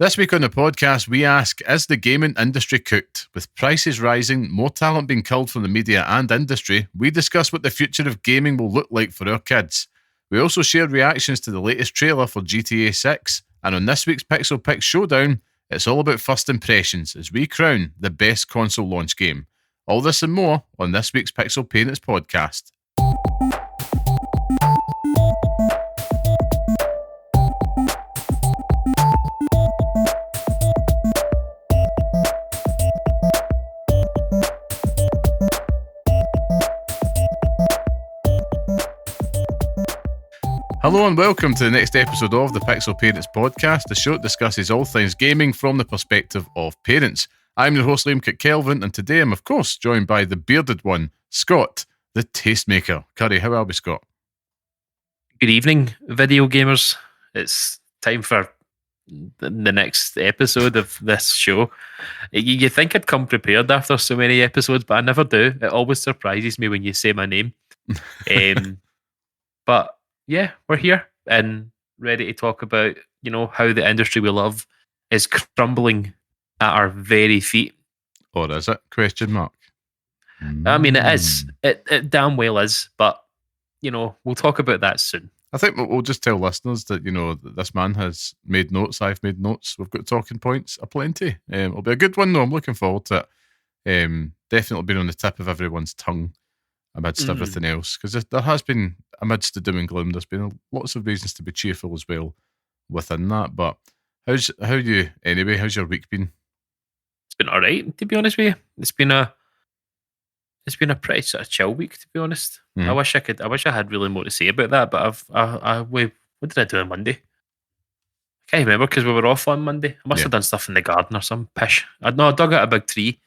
This week on the podcast, we ask, is the gaming industry cooked? With prices rising, more talent being culled from the media and industry, we discuss what the future of gaming will look like for our kids. We also shared reactions to the latest trailer for GTA 6, and on this week's Pixel Picks Showdown, it's all about first impressions as we crown the best console launch game. All this and more on this week's Pixel Parents podcast. Hello and welcome to the next episode of the Pixel Parents podcast, the show that discusses all things gaming from the perspective of parents. I'm your host, Liam Kelvin, and today I'm, of course, joined by the bearded one, Scott, the tastemaker. Curry, how are we, Scott? Good evening, video gamers. It's time for the next episode of this show. You think I'd come prepared after so many episodes, but I never do. It always surprises me when you say my name. But yeah, we're here and ready to talk about, how the industry we love is crumbling at our very feet. Or is it? Question mark. I mean, it is. It damn well is, but, we'll talk about that soon. I think we'll just tell listeners that, that this man has made notes, I've made notes, we've got talking points aplenty. It'll be a good one, though. I'm looking forward to it. Definitely been on the tip of everyone's tongue amidst everything else, because there has been, amidst the doom and gloom, there's been lots of reasons to be cheerful as well within that. But how's your week been? It's been all right, to be honest with you. It's been a pretty sort of chill week, to be honest. I wish I had really more to say about that, but what did I do on Monday? I can't remember because we were off on Monday. I must have done stuff in the garden or some pish. I dug out a big tree,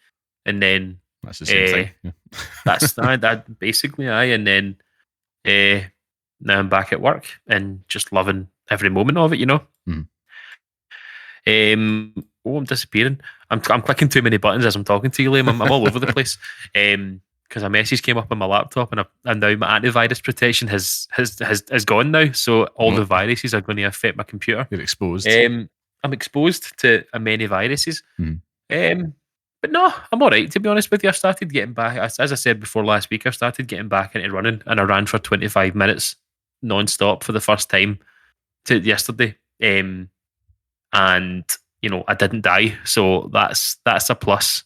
and then that's the same thing. Yeah. That's that basically. And then now I'm back at work and just loving every moment of it. I'm disappearing. I'm clicking too many buttons as I'm talking to you, Liam. I'm all over the place. Because a message came up on my laptop, and now my antivirus protection has gone now. So all the viruses are going to affect my computer. You're exposed. I'm exposed to many viruses. But no, I'm all right, to be honest with you. I've started getting back, as I said before last week, I've started getting back into running, and I ran for 25 minutes non-stop for the first time yesterday. And, I didn't die, so that's a plus.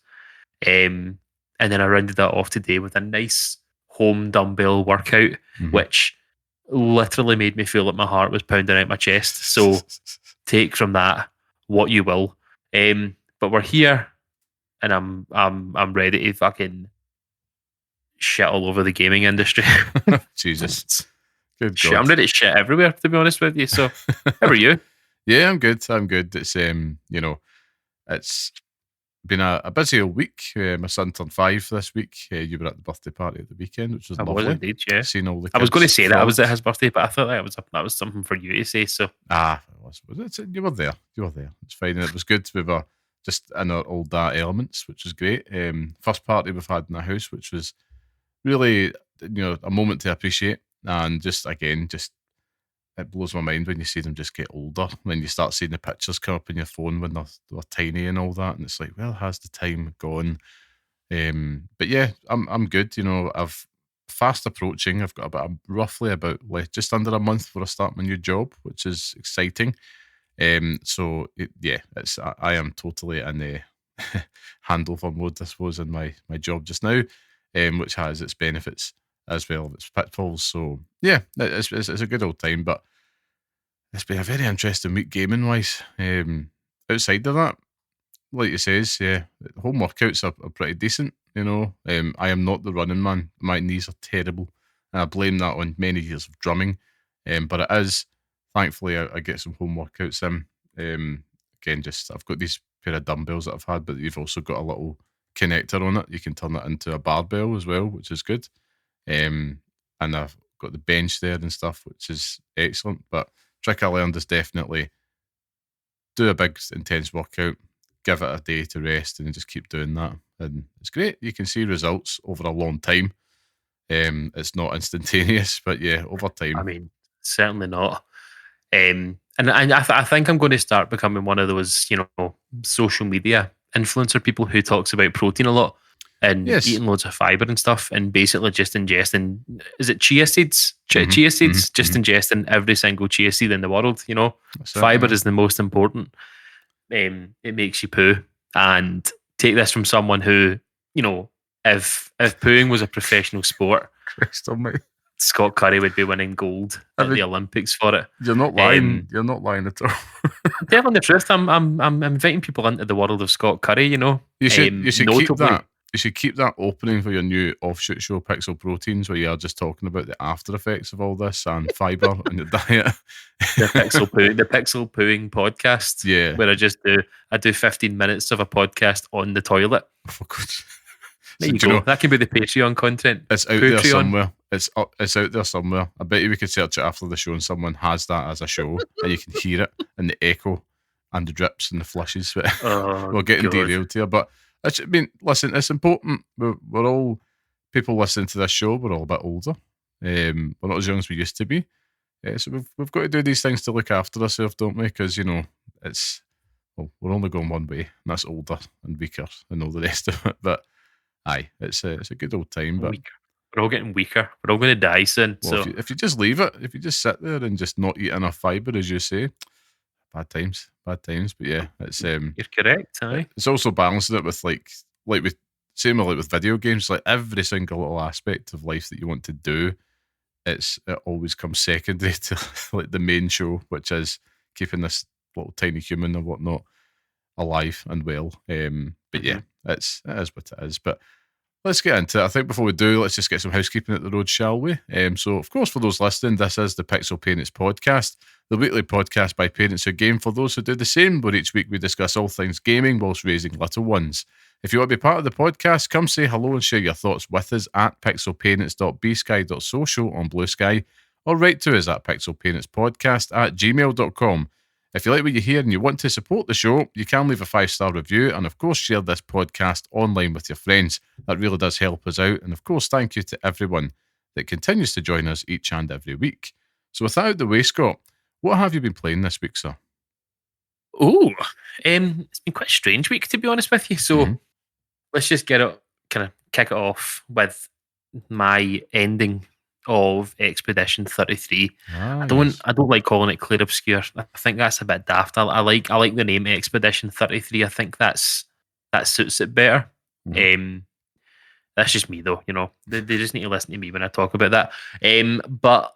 And then I rounded that off today with a nice home dumbbell workout, which literally made me feel like my heart was pounding out my chest. So take from that what you will. But we're here, and I'm ready to fucking shit all over the gaming industry. Jesus. Good shit, God. I'm ready to shit everywhere, to be honest with you. So how are you? Yeah, I'm good. It's it's been a busy old week. My son turned 5 this week. You were at the birthday party at the weekend, which was lovely. I was indeed, yeah. Seeing all the I was going to say that I was at at his birthday, but I thought that was something for you to say. So it was. You were there. It's fine, and it was good. We were just in our old elements, which was great. First party we've had in the house, which was really a moment to appreciate, and just it blows my mind when you see them just get older. When you start seeing the pictures come up on your phone when they're tiny and all that, and it's like, well, has the time gone? But yeah, I'm good. I've fast approaching. I've got roughly about just under a month before I start my new job, which is exciting. I am totally in the handover mode, I suppose, in my job just now, which has its benefits as well as its pitfalls. So yeah, it's a good old time, but it's been a very interesting week gaming wise. Outside of that, like you says, home workouts are pretty decent. I am not the running man. My knees are terrible, and I blame that on many years of drumming. But it is, thankfully, I get some home workouts in. Again, I've got these pair of dumbbells that I've had, but you've also got a little connector on it. You can turn it into a barbell as well, which is good. And I've got the bench there and stuff, which is excellent. But trick I learned is definitely do a big intense workout, give it a day to rest, and then just keep doing that. And it's great. You can see results over a long time. It's not instantaneous, but yeah, over time. I mean, certainly not. And I think I'm going to start becoming one of those, social media influencer people who talks about protein a lot and Yes. eating loads of fiber and stuff, and basically just ingesting. Is it chia seeds? Mhm, Chia seeds. mhm, Just mhm. ingesting every single chia seed in the world. That's it, Fiber aye. is the most important. It makes you poo, and take this from someone who, if pooing was a professional sport, Christ almighty. Scott Curry would be winning gold I at mean, the Olympics for it. you're not lying. You're not lying at all. Telling the truth, I'm inviting people into the world of Scott Curry. You should keep Notably, that. You should keep that opening for your new offshoot show, Pixel Proteins, where you are just talking about the after effects of all this and fiber in your diet. the Pixel Pooing podcast, Yeah. where I do 15 minutes of a podcast on the toilet. Oh, God. There So, you do you go. know, That can be the Patreon content. it's out there Patreon. somewhere. It's out there somewhere. I bet you we could search it after the show and someone has that as a show and you can hear it and the echo and the drips and the flushes. Oh, We're getting God. derailed here, but listen, it's important. We're all people listening to this show. We're all a bit older. We're not as young as we used to be. So we've got to do these things to look after ourselves, don't we? Because we're only going one way, and that's older and weaker and all the rest of it. But aye, it's a good old time. But Weaker. We're all getting weaker. We're all going to die soon. well, So if you just leave it, if you just sit there and just not eat enough fibre, as you say, bad times. But yeah, it's you're correct. Aye. it's also balancing it with like with same with video games. Like every single little aspect of life that you want to do, it always comes secondary to like the main show, which is keeping this little tiny human or whatnot alive and well. But yeah, it is what it is. But let's get into it. I think before we do, let's just get some housekeeping at the road, shall we? So, of course, for those listening, this is the Pixel Parents Podcast, the weekly podcast by parents who game for those who do the same, where each week we discuss all things gaming whilst raising little ones. If you want to be part of the podcast, come say hello and share your thoughts with us at pixelparents.bsky.social on Blue Sky, or write to us at pixelparentspodcast@gmail.com. If you like what you hear and you want to support the show, you can leave a 5-star review and, of course, share this podcast online with your friends. That really does help us out. And, of course, thank you to everyone that continues to join us each and every week. So, with that out the way, Scott, what have you been playing this week, sir? Oh, it's been quite a strange week, to be honest with you. So let's just kick it off with my ending of Expedition 33. I don't like calling it Clear Obscure. I think that's a bit daft. I like the name Expedition 33. I think that suits it better. That's just me though, They just need to listen to me when I talk about that. But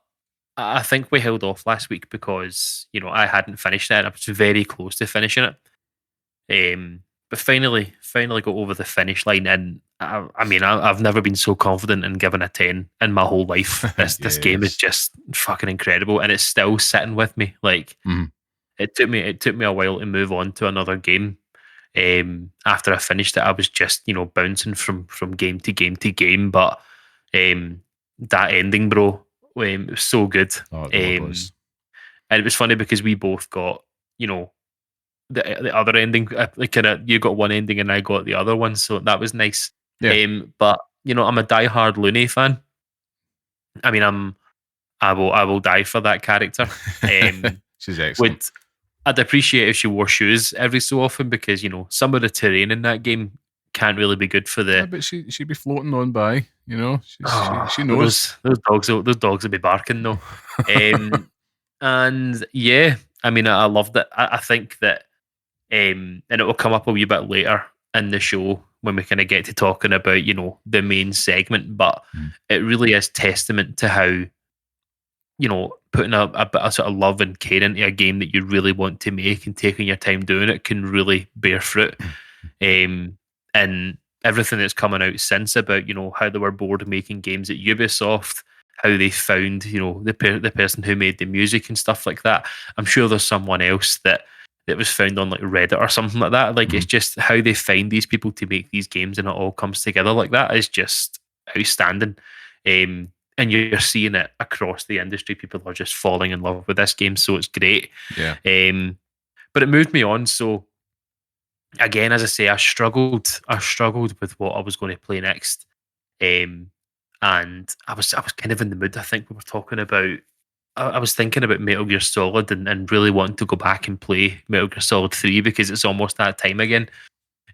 I think we held off last week because, I hadn't finished it and I was very close to finishing it. But finally got over the finish line, and I've never been so confident in giving a 10 in my whole life. This game is just fucking incredible, and it's still sitting with me. Like it took me a while to move on to another game. After I finished it, I was just bouncing from game to game to game. But that ending, bro, it was so good. Oh, it was. And it was funny because we both got the other ending, you got one ending and I got the other one, so that was nice. Yeah. But I'm a diehard Looney fan. I mean, I will die for that character. She's excellent. I'd appreciate if she wore shoes every so often because some of the terrain in that game can't really be good for the. Yeah, but she'd be floating on by. She knows those dogs will be barking though. And yeah, I loved it. I think that. And it will come up a wee bit later in the show when we kind of get to talking about, the main segment. But it really is testament to how, putting a bit of sort of love and care into a game that you really want to make and taking your time doing it can really bear fruit. And everything that's coming out since about, how they were bored of making games at Ubisoft, how they found, the person who made the music and stuff like that. I'm sure there's someone else that was found on like Reddit or something like that. Like it's just how they find these people to make these games and it all comes together like that is just outstanding. And you're seeing it across the industry. People are just falling in love with this game, so it's great. Yeah. But it moved me on. So again, as I say, I struggled with what I was going to play next. And I was kind of in the mood. I think we were talking about I was thinking about Metal Gear Solid and really wanting to go back and play Metal Gear Solid 3 because it's almost that time again.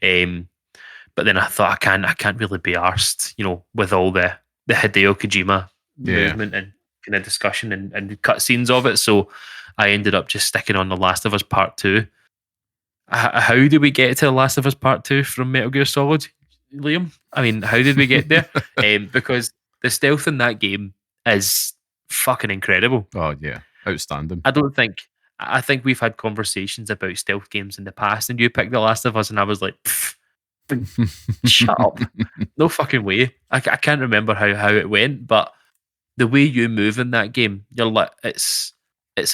But then I thought I can't really be arsed, with all the Hideo Kojima movement and kind of discussion and cutscenes of it. So I ended up just sticking on The Last of Us Part 2. How do we get to The Last of Us Part 2 from Metal Gear Solid, Liam? I mean, how did we get there? Because the stealth in that game is fucking incredible. Oh, yeah. Outstanding. I think we've had conversations about stealth games in the past, and you picked The Last of Us, and I was like, shut up. No fucking way. I can't remember how it went, but the way you move in that game, you're like, it's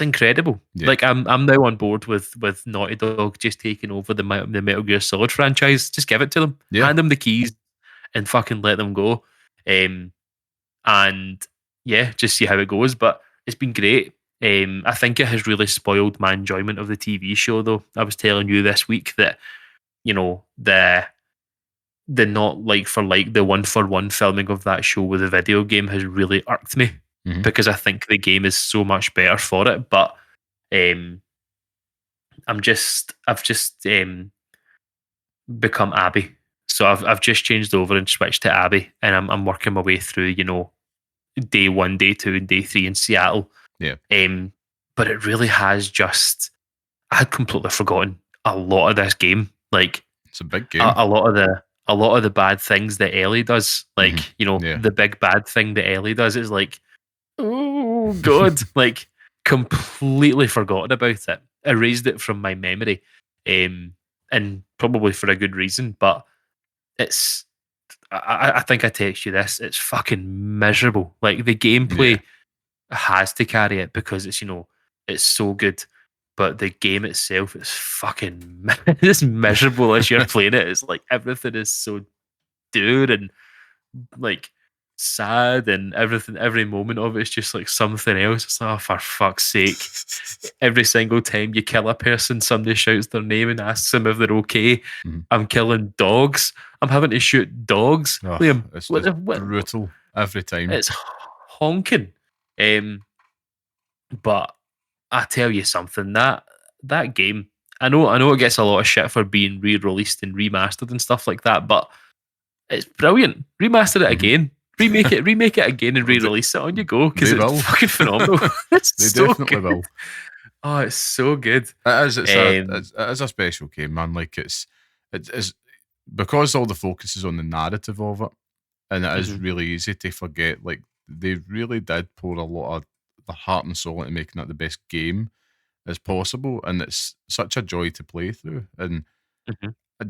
incredible. Yeah. Like I'm now on board with Naughty Dog just taking over the Metal Gear Solid franchise. Just give it to them. Yeah. Hand them the keys and fucking let them go. And yeah, just see how it goes. But it's been great. I think it has really spoiled my enjoyment of the TV show, though. I was telling you this week that, the not like for like, the 1-for-1 filming of that show with a video game has really irked me, because I think the game is so much better for it. But I've just become Abby. So I've just changed over and switched to Abby, and I'm working my way through, day 1, day 2, and day 3 in Seattle. Yeah. But it really has just, I had completely forgotten a lot of this game. Like, it's a big game. A lot of the bad things that Ellie does, like, the big bad thing that Ellie does is like, oh god, like completely forgotten about it. Erased it from my memory, and probably for a good reason. But it's, I think I text you this. It's fucking miserable. Like, the gameplay has to carry it because it's it's so good. But the game itself is fucking it's miserable as you're playing it. It's like everything is so dude and like sad, and every moment of it is just like something else. It's like, oh, for fuck's sake. Every single time you kill a person, somebody shouts their name and asks them if they're okay. I'm killing dogs. I'm having to shoot dogs. Oh, Liam, it's brutal every time. It's honking. But I tell you something, that game, I know it gets a lot of shit for being re-released and remastered and stuff like that, but it's brilliant. Remaster it again. Remake it again and re-release it. On you go, because it's fucking phenomenal. They so definitely good. Will. Oh, it's so good. It is. It is a special game, man. Like, it's because all the focus is on the narrative of it, and it is really easy to forget. Like, they really did pour a lot of the heart and soul into making it the best game as possible, and it's such a joy to play through. And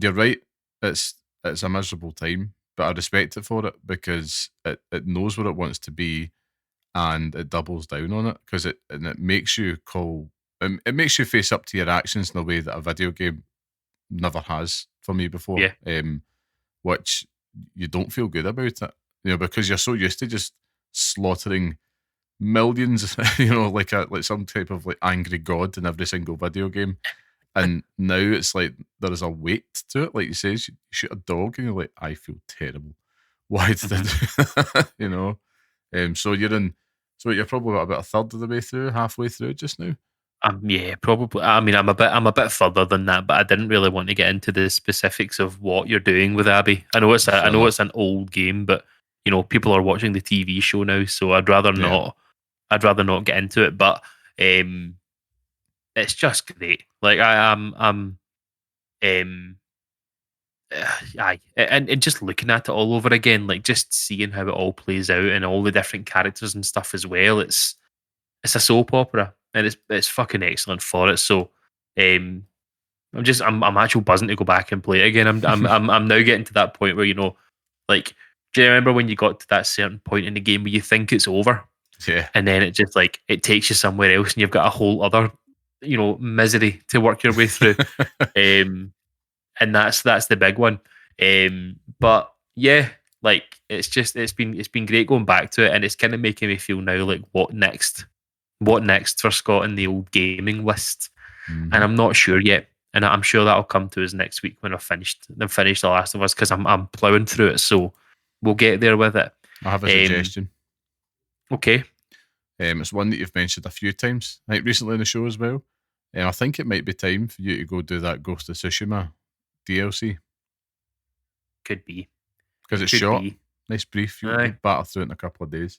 you're right, it's a miserable time, but I respect it for it because it knows what it wants to be, and it doubles down on it because it makes you it makes you face up to your actions in a way that a video game never has for me before. Which you don't feel good about it, because you're so used to just slaughtering millions, like some type of like angry god in every single video game. And now it's like there is a weight to it. Like you say, you shoot a dog and you're like, I feel terrible. Why did I do that? So you're probably about a third of the way through, halfway through just now. Yeah, probably. I mean, I'm a bit further than that, but I didn't really want to get into the specifics of what you're doing with Abby. I know it's an old game, but people are watching the TV show now, so I'd rather not. I'd rather not get into it, but it's just great. Like, and just looking at it all over again, like just seeing how it all plays out and all the different characters and stuff as well. It's a soap opera, and it's fucking excellent for it. So I'm actually buzzing to go back and play it again. I'm now getting to that point where like, do you remember when you got to that certain point in the game where you think it's over? Yeah. And then it just like it takes you somewhere else, and you've got a whole other, misery to work your way through. And that's the big one. But yeah, like it's been great going back to it, and it's kind of making me feel now like what next for Scott in the old gaming list. And I'm not sure yet. And I'm sure that'll come to us next week when I've finished The Last of Us, because I'm plowing through it, so we'll get there with it. I have a suggestion. Okay. It's one that you've mentioned a few times, I think recently in the show as well. I think it might be time for you to go do that Ghost of Tsushima DLC Could be. because It it's could short, be. nice brief. You Aye. batter through it in a couple of days.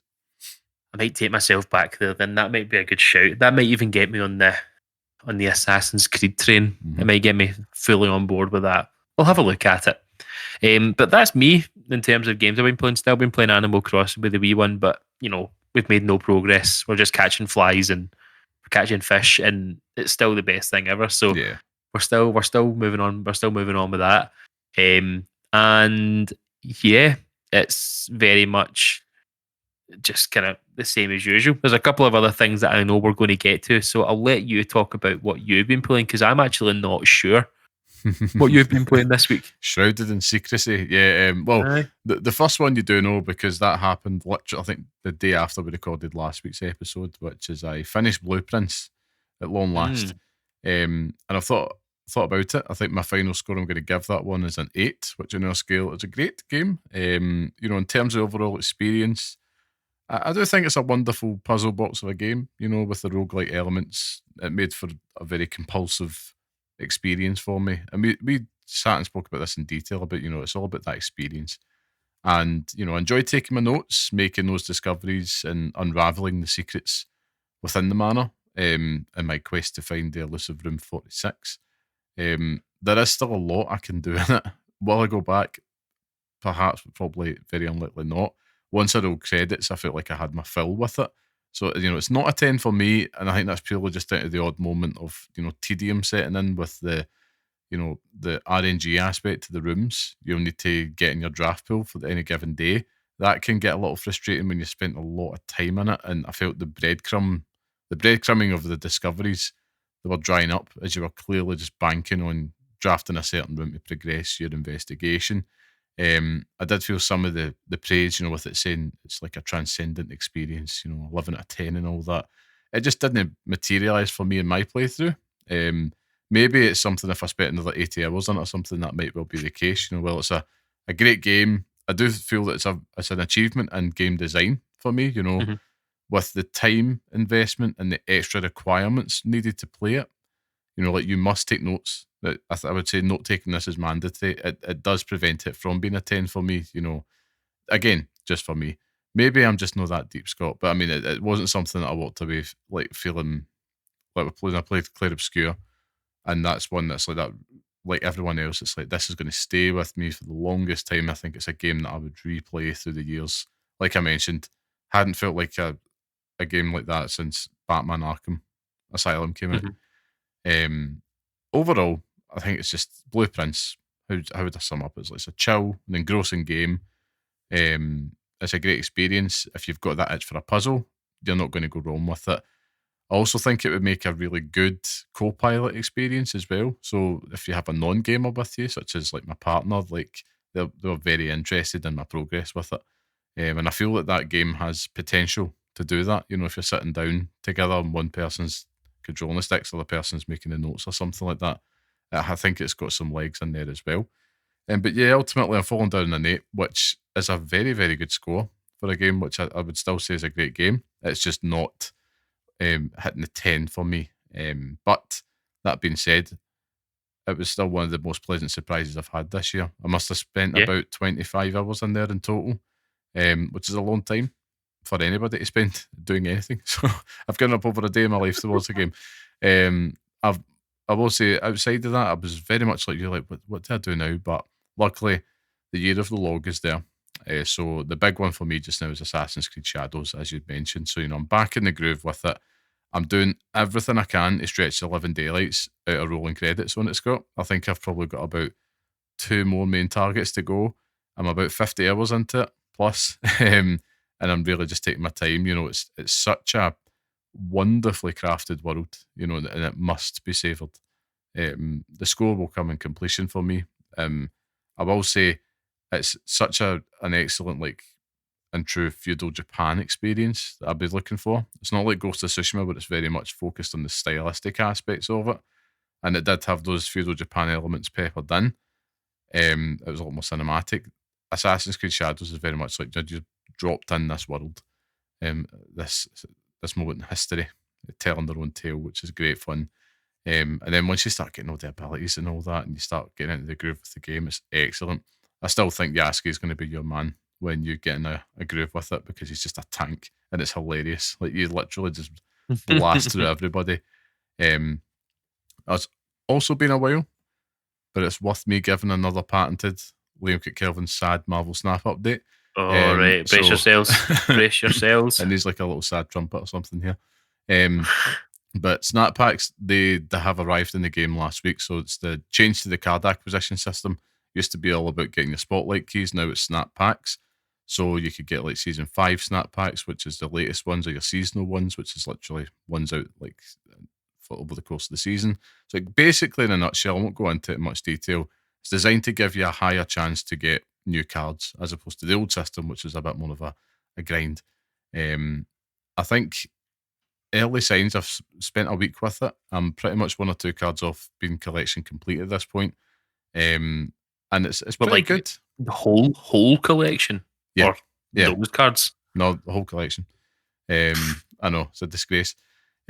I might take myself back there. Then that might be a good shout. That might even get me on the Assassin's Creed train. It might get me fully on board with that. I'll have a look at it. But that's me in terms of games I've been playing. Still been playing Animal Crossing with the wee one, but we've made no progress. We're just catching flies and catching fish, and it's still the best thing ever. So Yeah. we're still moving on. We're still moving on with that. And yeah, it's very much just kind of the same as usual. There's a couple of other things that I know we're going to get to, so I'll let you talk about what you've been playing because I'm actually not sure what you've been playing this week. Shrouded in secrecy. Yeah. Well, Aye. the first one you do know because that happened literally, I think, the day after we recorded last week's episode, which is I finished Blueprints at long last. And I've thought about it. I think my final score I'm going to give that one is an 8, which on our scale is a great game. In terms of overall experience, I do think it's a wonderful puzzle box of a game, with the roguelike elements. It made for a very compulsive experience for me. And we sat and spoke about this in detail about, it's all about that experience. And, I enjoy taking my notes, making those discoveries and unraveling the secrets within the manor in my quest to find the elusive room 46. There is still a lot I can do in it. Will I go back? Perhaps, but probably very unlikely not. Once I roll credits, I felt like I had my fill with it. So, it's not a 10 for me, and I think that's purely just out of the odd moment of, tedium setting in with the RNG aspect to the rooms. You'll need to get in your draft pool for any given day. That can get a little frustrating when you spent a lot of time in it, and I felt the breadcrumbing of the discoveries, they were drying up as you were clearly just banking on drafting a certain room to progress your investigation. I did feel some of the praise, with it saying it's like a transcendent experience, 11 out of 10 and all that. It just didn't materialise for me in my playthrough. Maybe it's something if I spent another 80 hours on it or something, that might well be the case. Well, it's a great game. I do feel that it's an achievement in game design for me, with the time investment and the extra requirements needed to play it. Like you must take notes. I would say note taking this is mandatory. It does prevent it from being a 10 for me. Again, just for me. Maybe I'm just not that deep, Scott. But I mean, it wasn't something that I walked away like feeling like I played Claire Obscure, and that's one that's like that. Like everyone else, it's like this is going to stay with me for the longest time. I think it's a game that I would replay through the years. Like I mentioned, hadn't felt like a game like that since Batman Arkham Asylum came out. Overall, I think it's just Blueprints. How would I sum up? It's a chill and engrossing game. It's a great experience. If you've got that itch for a puzzle, you're not going to go wrong with it. I also think it would make a really good co-pilot experience as well. So if you have a non-gamer with you, such as like my partner, like they're very interested in my progress with it. And I feel that game has potential to do that. If you're sitting down together and one person's controlling the sticks, the other person's making the notes or something like that, I think it's got some legs in there as well. But yeah, ultimately I'm falling down an 8, which is a very, very good score for a game, which I would still say is a great game. It's just not hitting the 10 for me. But that being said, it was still one of the most pleasant surprises I've had this year. I must have spent about 25 hours in there in total, which is a long time for anybody to spend doing anything. So I've given up over a day of my life towards the game. I will say, outside of that, I was very much like you, like, what do I do now? But luckily, the year of the log is there. So the big one for me just now is Assassin's Creed Shadows, as you'd mentioned. So, I'm back in the groove with it. I'm doing everything I can to stretch the 11 daylights out of rolling credits on it, Scott. I think I've probably got about 2 more main targets to go. I'm about 50 hours into it, plus. And I'm really just taking my time. It's such a wonderfully crafted world, and it must be savoured. The score will come in completion for me. I will say it's such an excellent, and true feudal Japan experience that I'd be looking for. It's not like Ghost of Tsushima, but it's very much focused on the stylistic aspects of it. And it did have those feudal Japan elements peppered in. It was a lot more cinematic. Assassin's Creed Shadows is very much like you dropped in this world, this this moment in history, telling their own tale, which is great fun. And then once you start getting all the abilities and all that, and you start getting into the groove with the game, it's excellent. I still think Yasuke is going to be your man when you get in a groove with it, because he's just a tank and it's hilarious. Like, you literally just blast through everybody. It's also been a while, but it's worth me giving another patented Liam Kelvin's sad Marvel Snap update. Oh, right. Brace yourselves. Brace yourselves. And he's like a little sad trumpet or something here. But Snap Packs, they have arrived in the game last week. So it's the change to the card acquisition system. Used to be all about getting the Spotlight keys. Now it's Snap Packs. So you could get like Season 5 Snap Packs, which is the latest ones, or your seasonal ones, which is literally ones out like for over the course of the season. So basically, in a nutshell, I won't go into it in much detail. It's designed to give you a higher chance to get new cards, as opposed to the old system, which is a bit more of a grind. I think early signs, I've spent a week with it. I'm pretty much 1 or 2 cards off being collection complete at this point. And it's pretty like good. The whole collection? Yeah. Or those cards? No, the whole collection. I know, it's a disgrace.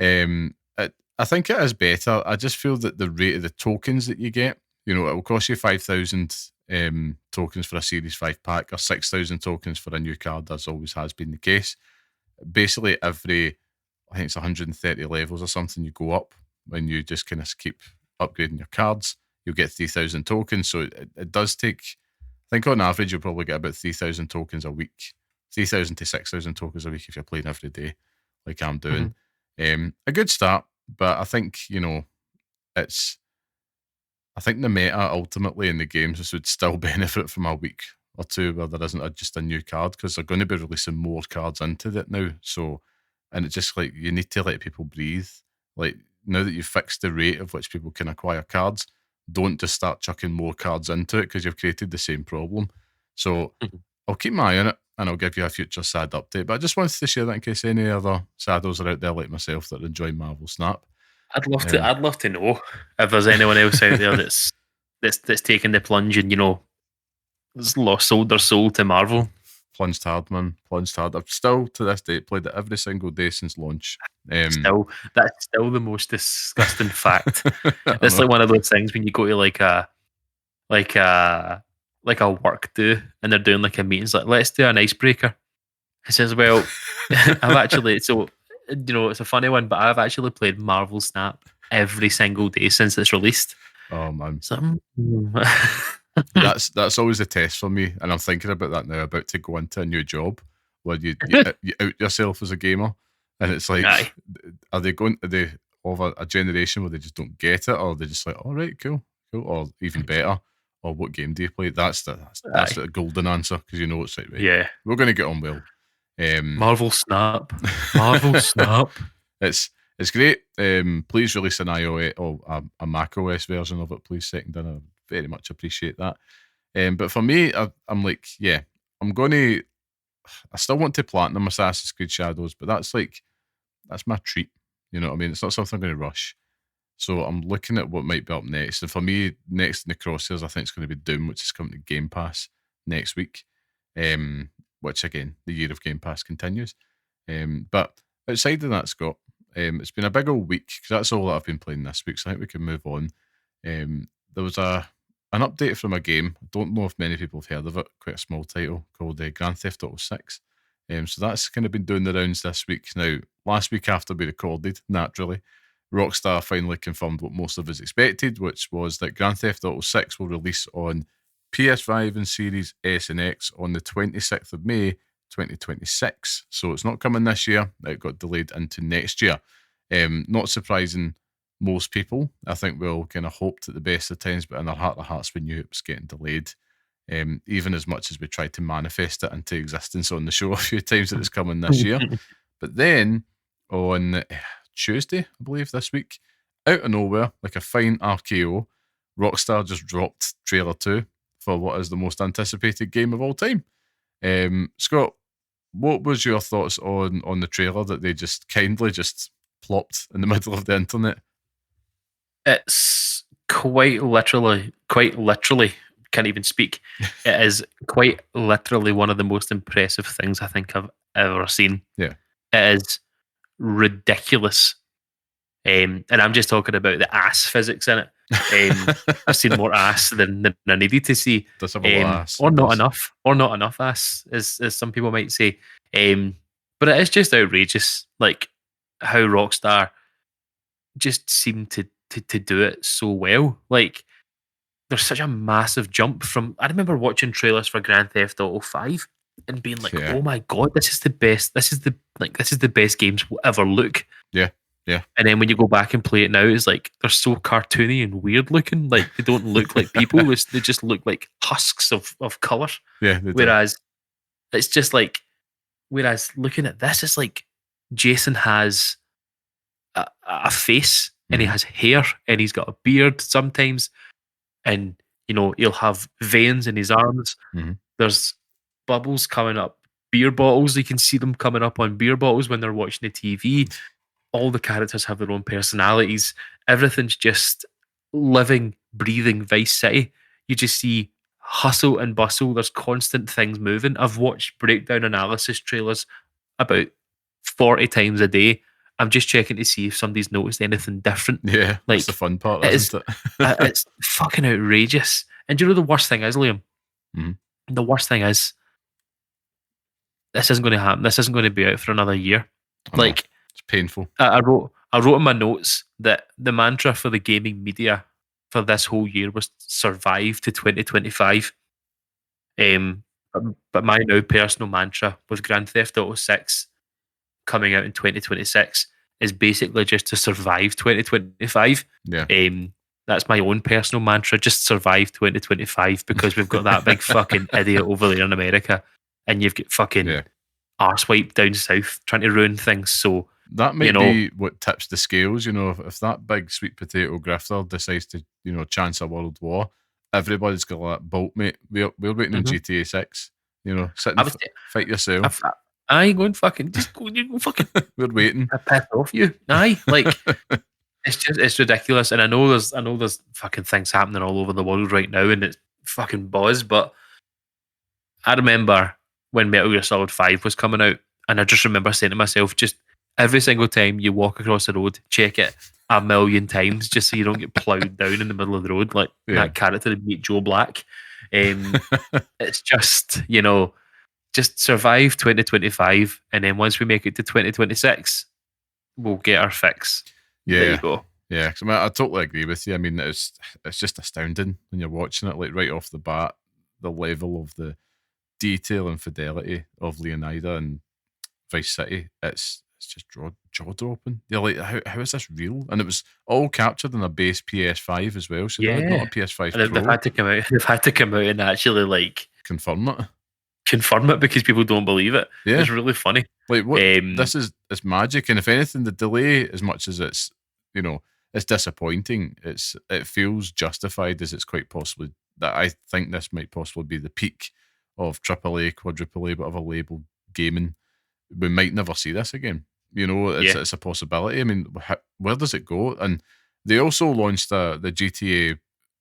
I think it is better. I just feel that the rate of the tokens that you get, it will cost you 5,000 tokens for a Series 5 pack, or 6,000 tokens for a new card, as always has been the case. Basically, every, I think it's 130 levels or something, you go up when you just kind of keep upgrading your cards. You'll get 3,000 tokens. So it does take, I think on average, you'll probably get about 3,000 tokens a week. 3,000 to 6,000 tokens a week if you're playing every day, like I'm doing. A good start, but I think, I think the meta ultimately in the games would still benefit from a week or two where there isn't just a new card, because they're going to be releasing more cards into it now. So, and it's just like, you need to let people breathe. Like, now that you've fixed the rate of which people can acquire cards, don't just start chucking more cards into it, because you've created the same problem. So I'll keep my eye on it, and I'll give you a future sad update. But I just wanted to share that in case any other saddos are out there like myself that enjoy Marvel Snap. I'd love to know if there's anyone else out there that's taking the plunge and sold their soul to Marvel. Plunged hard, man. Plunged hard. I've still to this day played it every single day since launch. That's still the most disgusting fact. It's like one of those things when you go to like a work do, and they're doing like a meeting. It's like, let's do an icebreaker. It says, well, I've actually, so it's a funny one, but I've actually played Marvel Snap every single day since it's released. Oh man, that's always a test for me, and I'm thinking about that now. About to go into a new job where you out yourself as a gamer, and it's like, are they over a generation where they just don't get it, or are they just like, all right, cool, or even better, or what game do you play? That's the golden answer, because it's like, right, yeah, we're going to get on well. Marvel Snap. It's great. Please release an iOS or a Mac OS version of it, please. Second, I very much appreciate that. But for me, I'm like, yeah, I still want to platinum Assassin's Creed Shadows, but that's my treat. You know what I mean? It's not something I'm going to rush. So I'm looking at what might be up next. And for me, next in the crosshairs, I think it's going to be Doom, which is coming to Game Pass next week. Which again, the year of Game Pass continues. But outside of that, Scott, it's been a big old week, because that's all that I've been playing this week. So I think we can move on. There was an update from a game. I don't know if many people have heard of it. Quite a small title called Grand Theft Auto 6. So that's kind of been doing the rounds this week. Now, last week after we recorded, naturally, Rockstar finally confirmed what most of us expected, which was that Grand Theft Auto 6 will release on PS5 and Series S and X on the 26th of May, 2026. So it's not coming this year. It got delayed into next year. Not surprising most people. I think we all kind of hoped at the best of times, but in our heart of hearts, we knew it was getting delayed. Even as much as we tried to manifest it into existence on the show a few times that it's coming this year. But then on Tuesday, I believe, this week, out of nowhere, like a fine RKO, Rockstar just dropped trailer 2 for what is the most anticipated game of all time. Scott, what was your thoughts on the trailer that they just kindly just plopped in the middle of the internet? It's quite literally, can't even speak. It is quite literally one of the most impressive things I think I've ever seen. Yeah. It is ridiculous. And I'm just talking about the ass physics in it. I've seen more ass than I needed to see, Does have a lot of ass. or not enough ass, as some people might say. But it is just outrageous, like how Rockstar just seem to do it so well. Like there's such a massive jump from. I remember watching trailers for Grand Theft Auto 5 and being like, Yeah. "Oh my god, this is the best! This is the best games will ever look." Yeah. Yeah. And then when you go back and play it now, it's like they're so cartoony and weird looking. Like they don't look like people; they just look like husks of color. Yeah. Whereas it's just like, whereas looking at this, it's like Jason has a face and he has hair and he's got a beard sometimes, and he'll have veins in his arms. There's bubbles coming up beer bottles. You can see them coming up on beer bottles when they're watching the TV. All the characters have their own personalities. Everything's just living, breathing Vice City. You just see hustle and bustle. There's constant things moving. I've watched breakdown analysis trailers about 40 times a day. I'm just checking to see if somebody's noticed anything different. Yeah, that's the fun part, isn't it? It's fucking outrageous. And do you know the worst thing is, Liam? The worst thing is, this isn't going to happen. This isn't going to be out for another year. Like, it's painful. I wrote in my notes that the mantra for the gaming media for this whole year was survive to 2025. But my now personal mantra with Grand Theft Auto 6 coming out in 2026 is basically just to survive 2025. Yeah. That's my own personal mantra, just survive 2025, because we've got that big fucking idiot over there in America, and you've got fucking arsewipe down south trying to ruin things. So that might be what tips the scales. If that big sweet potato grifter decides to, chance a world war, everybody's got that bolt, mate. We're waiting on GTA 6. Sit and fight yourself. I ain't going fucking. Just go fucking. We're waiting. I piss off you. Aye, like it's ridiculous, and I know there's fucking things happening all over the world right now, and it's fucking buzz. But I remember when Metal Gear Solid 5 was coming out, and I just remember saying to myself, just every single time you walk across the road, check it a million times, just so you don't get plowed down in the middle of the road like that character in Meet Joe Black. It's just just survive 2025, and then once we make it to 2026, we'll get our fix. Yeah. There you go. Yeah, I totally agree with you. I mean, it's just astounding when you're watching it, like right off the bat, the level of the detail and fidelity of Leonida and Vice City. It's just jaw dropping. You're like, how is this real? And it was all captured on a base PS5 as well. So not a PS5 and Pro. They've had to come out and actually like confirm it because people don't believe it. Yeah. It's really funny. Like what it's magic, and if anything, the delay, as much as it's it's disappointing, it feels justified, as it's quite possibly that I think this might possibly be the peak of AAA, quadruple A, whatever label gaming. We might never see this again. It's a possibility. I mean, where does it go? And they also launched the GTA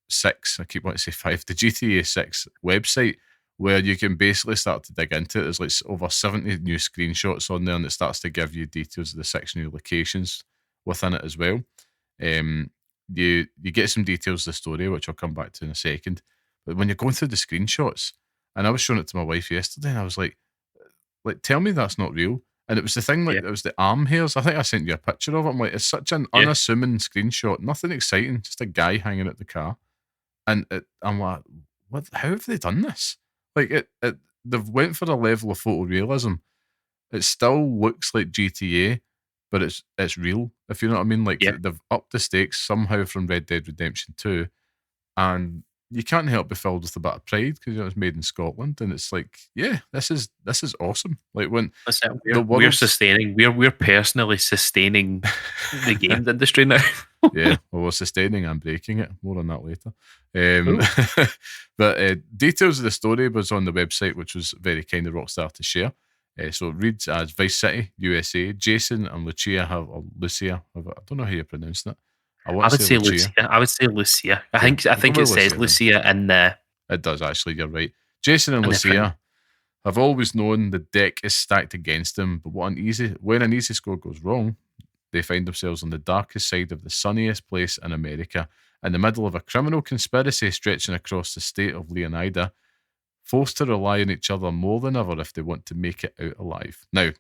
6. I keep wanting to say 5. The GTA 6 website, where you can basically start to dig into it. There's like over 70 new screenshots on there, and it starts to give you details of the 6 new locations within it as well. You get some details of the story, which I'll come back to in a second. But when you're going through the screenshots, and I was showing it to my wife yesterday, and I was like, tell me that's not real. And it was the thing, it was the arm hairs. I think I sent you a picture of it. I'm like, it's such an unassuming screenshot. Nothing exciting, just a guy hanging at the car. And I'm like, what? How have they done this? Like, they've went for a level of photorealism. It still looks like GTA, but it's real, if you know what I mean. Like, they've upped the stakes somehow from Red Dead Redemption 2. And you can't help but be filled with a bit of pride because it's made in Scotland, and it's like, this is awesome. Like when we're sustaining, we're personally sustaining the games industry now. Well, we're sustaining and breaking it. More on that later. But details of the story was on the website, which was very kind of Rockstar to share. So it reads as Vice City, USA. Jason and Lucia I don't know how you're pronouncing it. I would say Lucia. I would say Lucia. I think it says Lucia in there. It does, actually. You're right. Jason and Lucia I've always known the deck is stacked against them, but when an easy score goes wrong, they find themselves on the darkest side of the sunniest place in America, in the middle of a criminal conspiracy stretching across the state of Leonida, forced to rely on each other more than ever if they want to make it out alive. Now,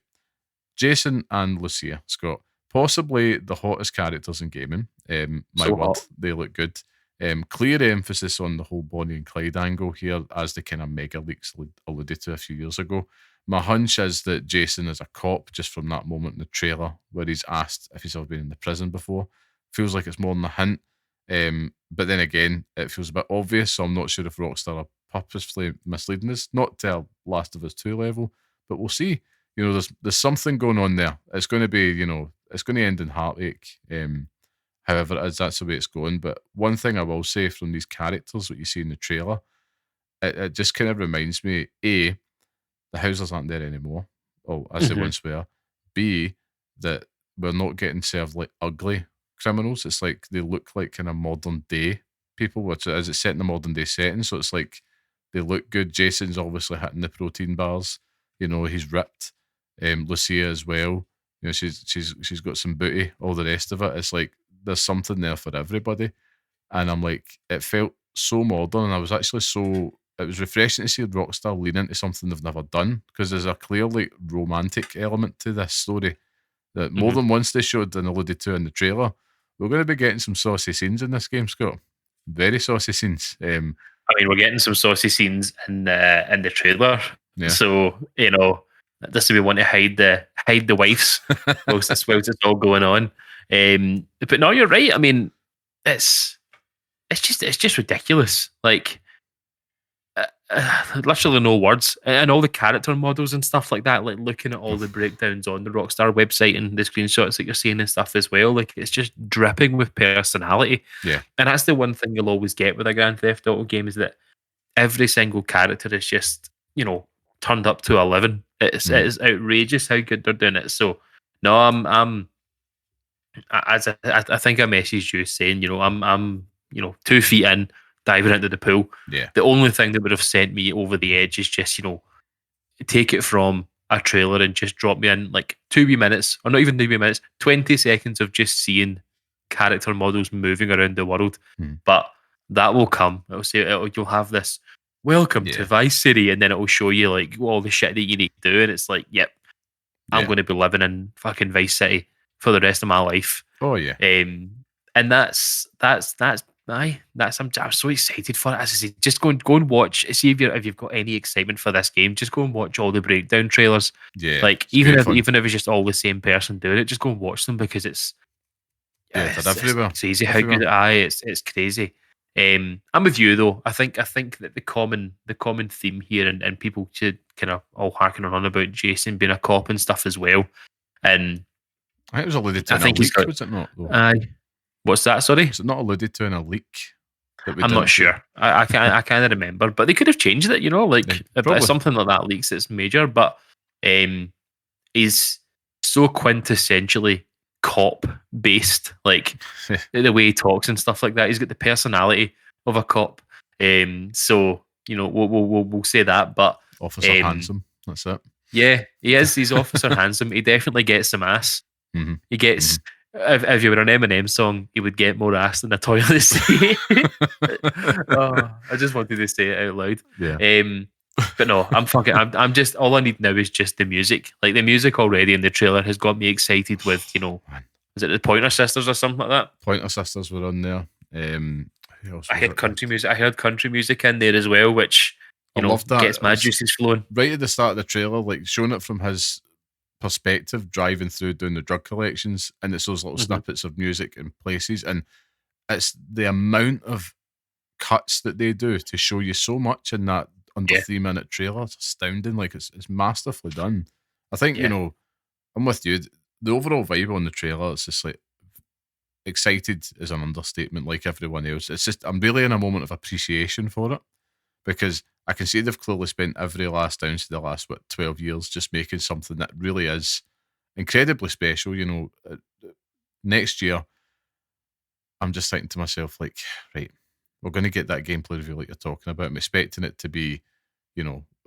Jason and Lucia, Scott, possibly the hottest characters in gaming. My So word, hot. they look good. Clear emphasis on the whole Bonnie and Clyde angle here, as the kind of mega leaks alluded to a few years ago. My hunch is that Jason is a cop just from that moment in the trailer where he's asked if he's ever been in the prison before. Feels like it's more than a hint. But then again, it feels a bit obvious, so I'm not sure if Rockstar are purposefully misleading us, not to a Last of Us 2 level, but we'll see. There's something going on there. It's going to be, it's going to end in heartache. However it is, that's the way it's going. But one thing I will say from these characters, what you see in the trailer, it just kind of reminds me, A, the houses aren't there anymore. Oh, as they once were. B, that we're not getting served like ugly criminals. It's like they look like kind of modern day people, which is it's set in a modern day setting. So it's like they look good. Jason's obviously hitting the protein bars. He's ripped. Lucia as well. She's got some booty. All the rest of it. It's like there's something there for everybody. And I'm like, it felt so modern, and I was actually it was refreshing to see Rockstar lean into something they've never done, because there's a clearly romantic element to this story that more than once they showed and alluded to in the trailer. We're going to be getting some saucy scenes in this game, Scott. Very saucy scenes. I mean, we're getting some saucy scenes in the trailer. Yeah. So this will be one to hide the wives whilst it's all going on. But no, you're right. I mean, it's just ridiculous. Like, literally no words, and all the character models and stuff like that. Like, looking at all the breakdowns on the Rockstar website and the screenshots that you're seeing and stuff as well. Like, it's just dripping with personality. Yeah, and that's the one thing you'll always get with a Grand Theft Auto game, is that every single character is just turned up to 11. It is outrageous how good they're doing it. So no, I think I messaged you saying, I'm 2 feet in, diving into the pool. Yeah. The only thing that would have sent me over the edge is just, take it from a trailer and just drop me in like 2 wee minutes, or not even 2 wee minutes, 20 seconds of just seeing character models moving around the world. But that will come. It'll say you'll have this welcome to Vice City, and then it'll show you like all the shit that you need to do, and it's like, yep, I'm going to be living in fucking Vice City for the rest of my life. Oh yeah. And that's I'm so excited for it. As I say, just go and watch. See if you've got any excitement for this game. Just go and watch all the breakdown trailers. Yeah, like even if it's just all the same person doing it, just go and watch them, because it's everywhere. It's crazy how good. It's crazy. I'm with you though. I think that the common theme here, and people should kind of all harking on about Jason being a cop and stuff as well. And I think it was alluded to in a leak, was it not? What's that? Sorry, was it not alluded to in a leak? I'm not sure. I can't remember, but they could have changed it. If something like that leaks, it's major. But he's so quintessentially cop based, like the way he talks and stuff like that. He's got the personality of a cop. So we'll say that. But Officer Handsome, that's it. Yeah, he is. He's Officer Handsome. He definitely gets some ass. He gets. If you were an Eminem song, he would get more ass than a toilet seat. I just wanted to say it out loud. Yeah. But no, I'm just, all I need now is just the music. Like, the music already in the trailer has got me excited with, is it the Pointer Sisters or something like that? Pointer Sisters were on there. Who else? I heard country music. I heard country music in there as well, which love that. Gets my juices flowing. Right at the start of the trailer, like showing it from his perspective, driving through doing the drug collections, and it's those little snippets of music in places, and it's the amount of cuts that they do to show you so much in that under 3-minute trailer. It's astounding. Like, it's masterfully done. I think I'm with you. The overall vibe on the trailer, it's just like, excited is an understatement, like everyone else. It's just, I'm really in a moment of appreciation for it, because I can see they've clearly spent every last ounce of the last 12 years just making something that really is incredibly special. Next year, I'm just thinking to myself, like, right, we're going to get that gameplay review like you're talking about. I'm expecting it to be,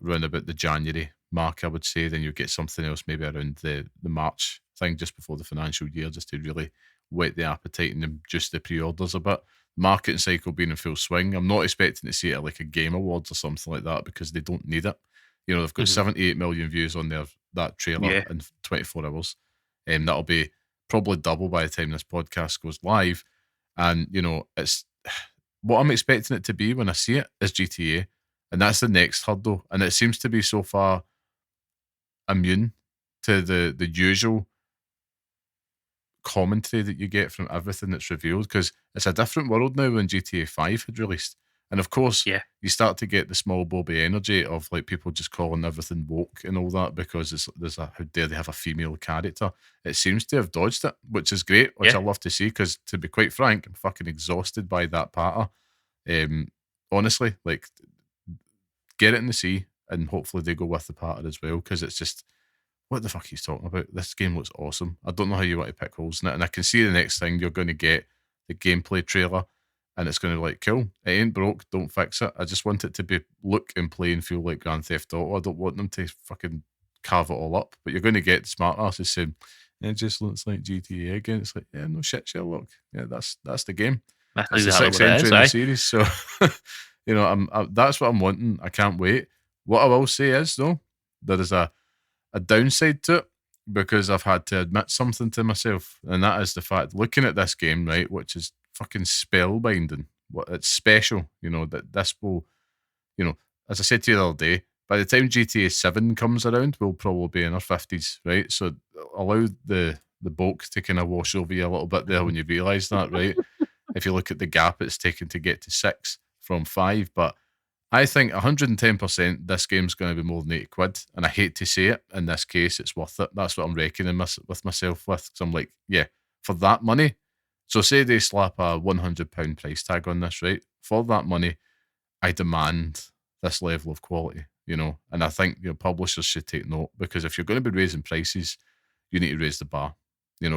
around about the January mark, I would say. Then you get something else maybe around the March thing, just before the financial year, just to really whet the appetite and juice the pre-orders a bit. Marketing cycle being in full swing. I'm not expecting to see it at like a Game Awards or something like that, because they don't need it. They've got 78 million views on that trailer in 24 hours. That'll be probably double by the time this podcast goes live. And, it's what I'm expecting it to be when I see it is GTA. And that's the next hurdle. And it seems to be so far immune to the usual commentary that you get from everything that's revealed, because it's a different world now when GTA 5 had released. And of course, you start to get the small bobby energy of like people just calling everything woke and all that, because there's a how dare they have a female character. It seems to have dodged it, which is great, which I love to see, because to be quite frank, I'm fucking exhausted by that patter. Honestly, like, get it in the sea, and hopefully they go with the patter as well, because it's just, what the fuck he's talking about? This game looks awesome. I don't know how you want to pick holes in it. And I can see the next thing you're going to get the gameplay trailer, and it's going to be like, cool, it ain't broke, don't fix it. I just want it to look and play and feel like Grand Theft Auto. I don't want them to fucking carve it all up. But you're going to get smart asses saying, it just looks like GTA again. It's like, yeah, no shit, Sherlock. Yeah, that's the game. That's the sixth entry in the series. So, that's what I'm wanting. I can't wait. What I will say is, though, there is a downside to it, because I've had to admit something to myself, and that is the fact, looking at this game, right, which is fucking spellbinding. It's special, that this will, as I said to you the other day, by the time GTA 7 comes around, we'll probably be in our 50s, right? So allow the bulk to kind of wash over you a little bit there when you realise that, right? If you look at the gap it's taken to get to 6 from 5, but I think 110% this game's going to be more than 80 quid, and I hate to say it, in this case, it's worth it. That's what I'm reckoning with myself with, because I'm like, yeah, for that money, so say they slap a £100 price tag on this, right? For that money, I demand this level of quality, and I think publishers should take note, because if you're going to be raising prices, you need to raise the bar.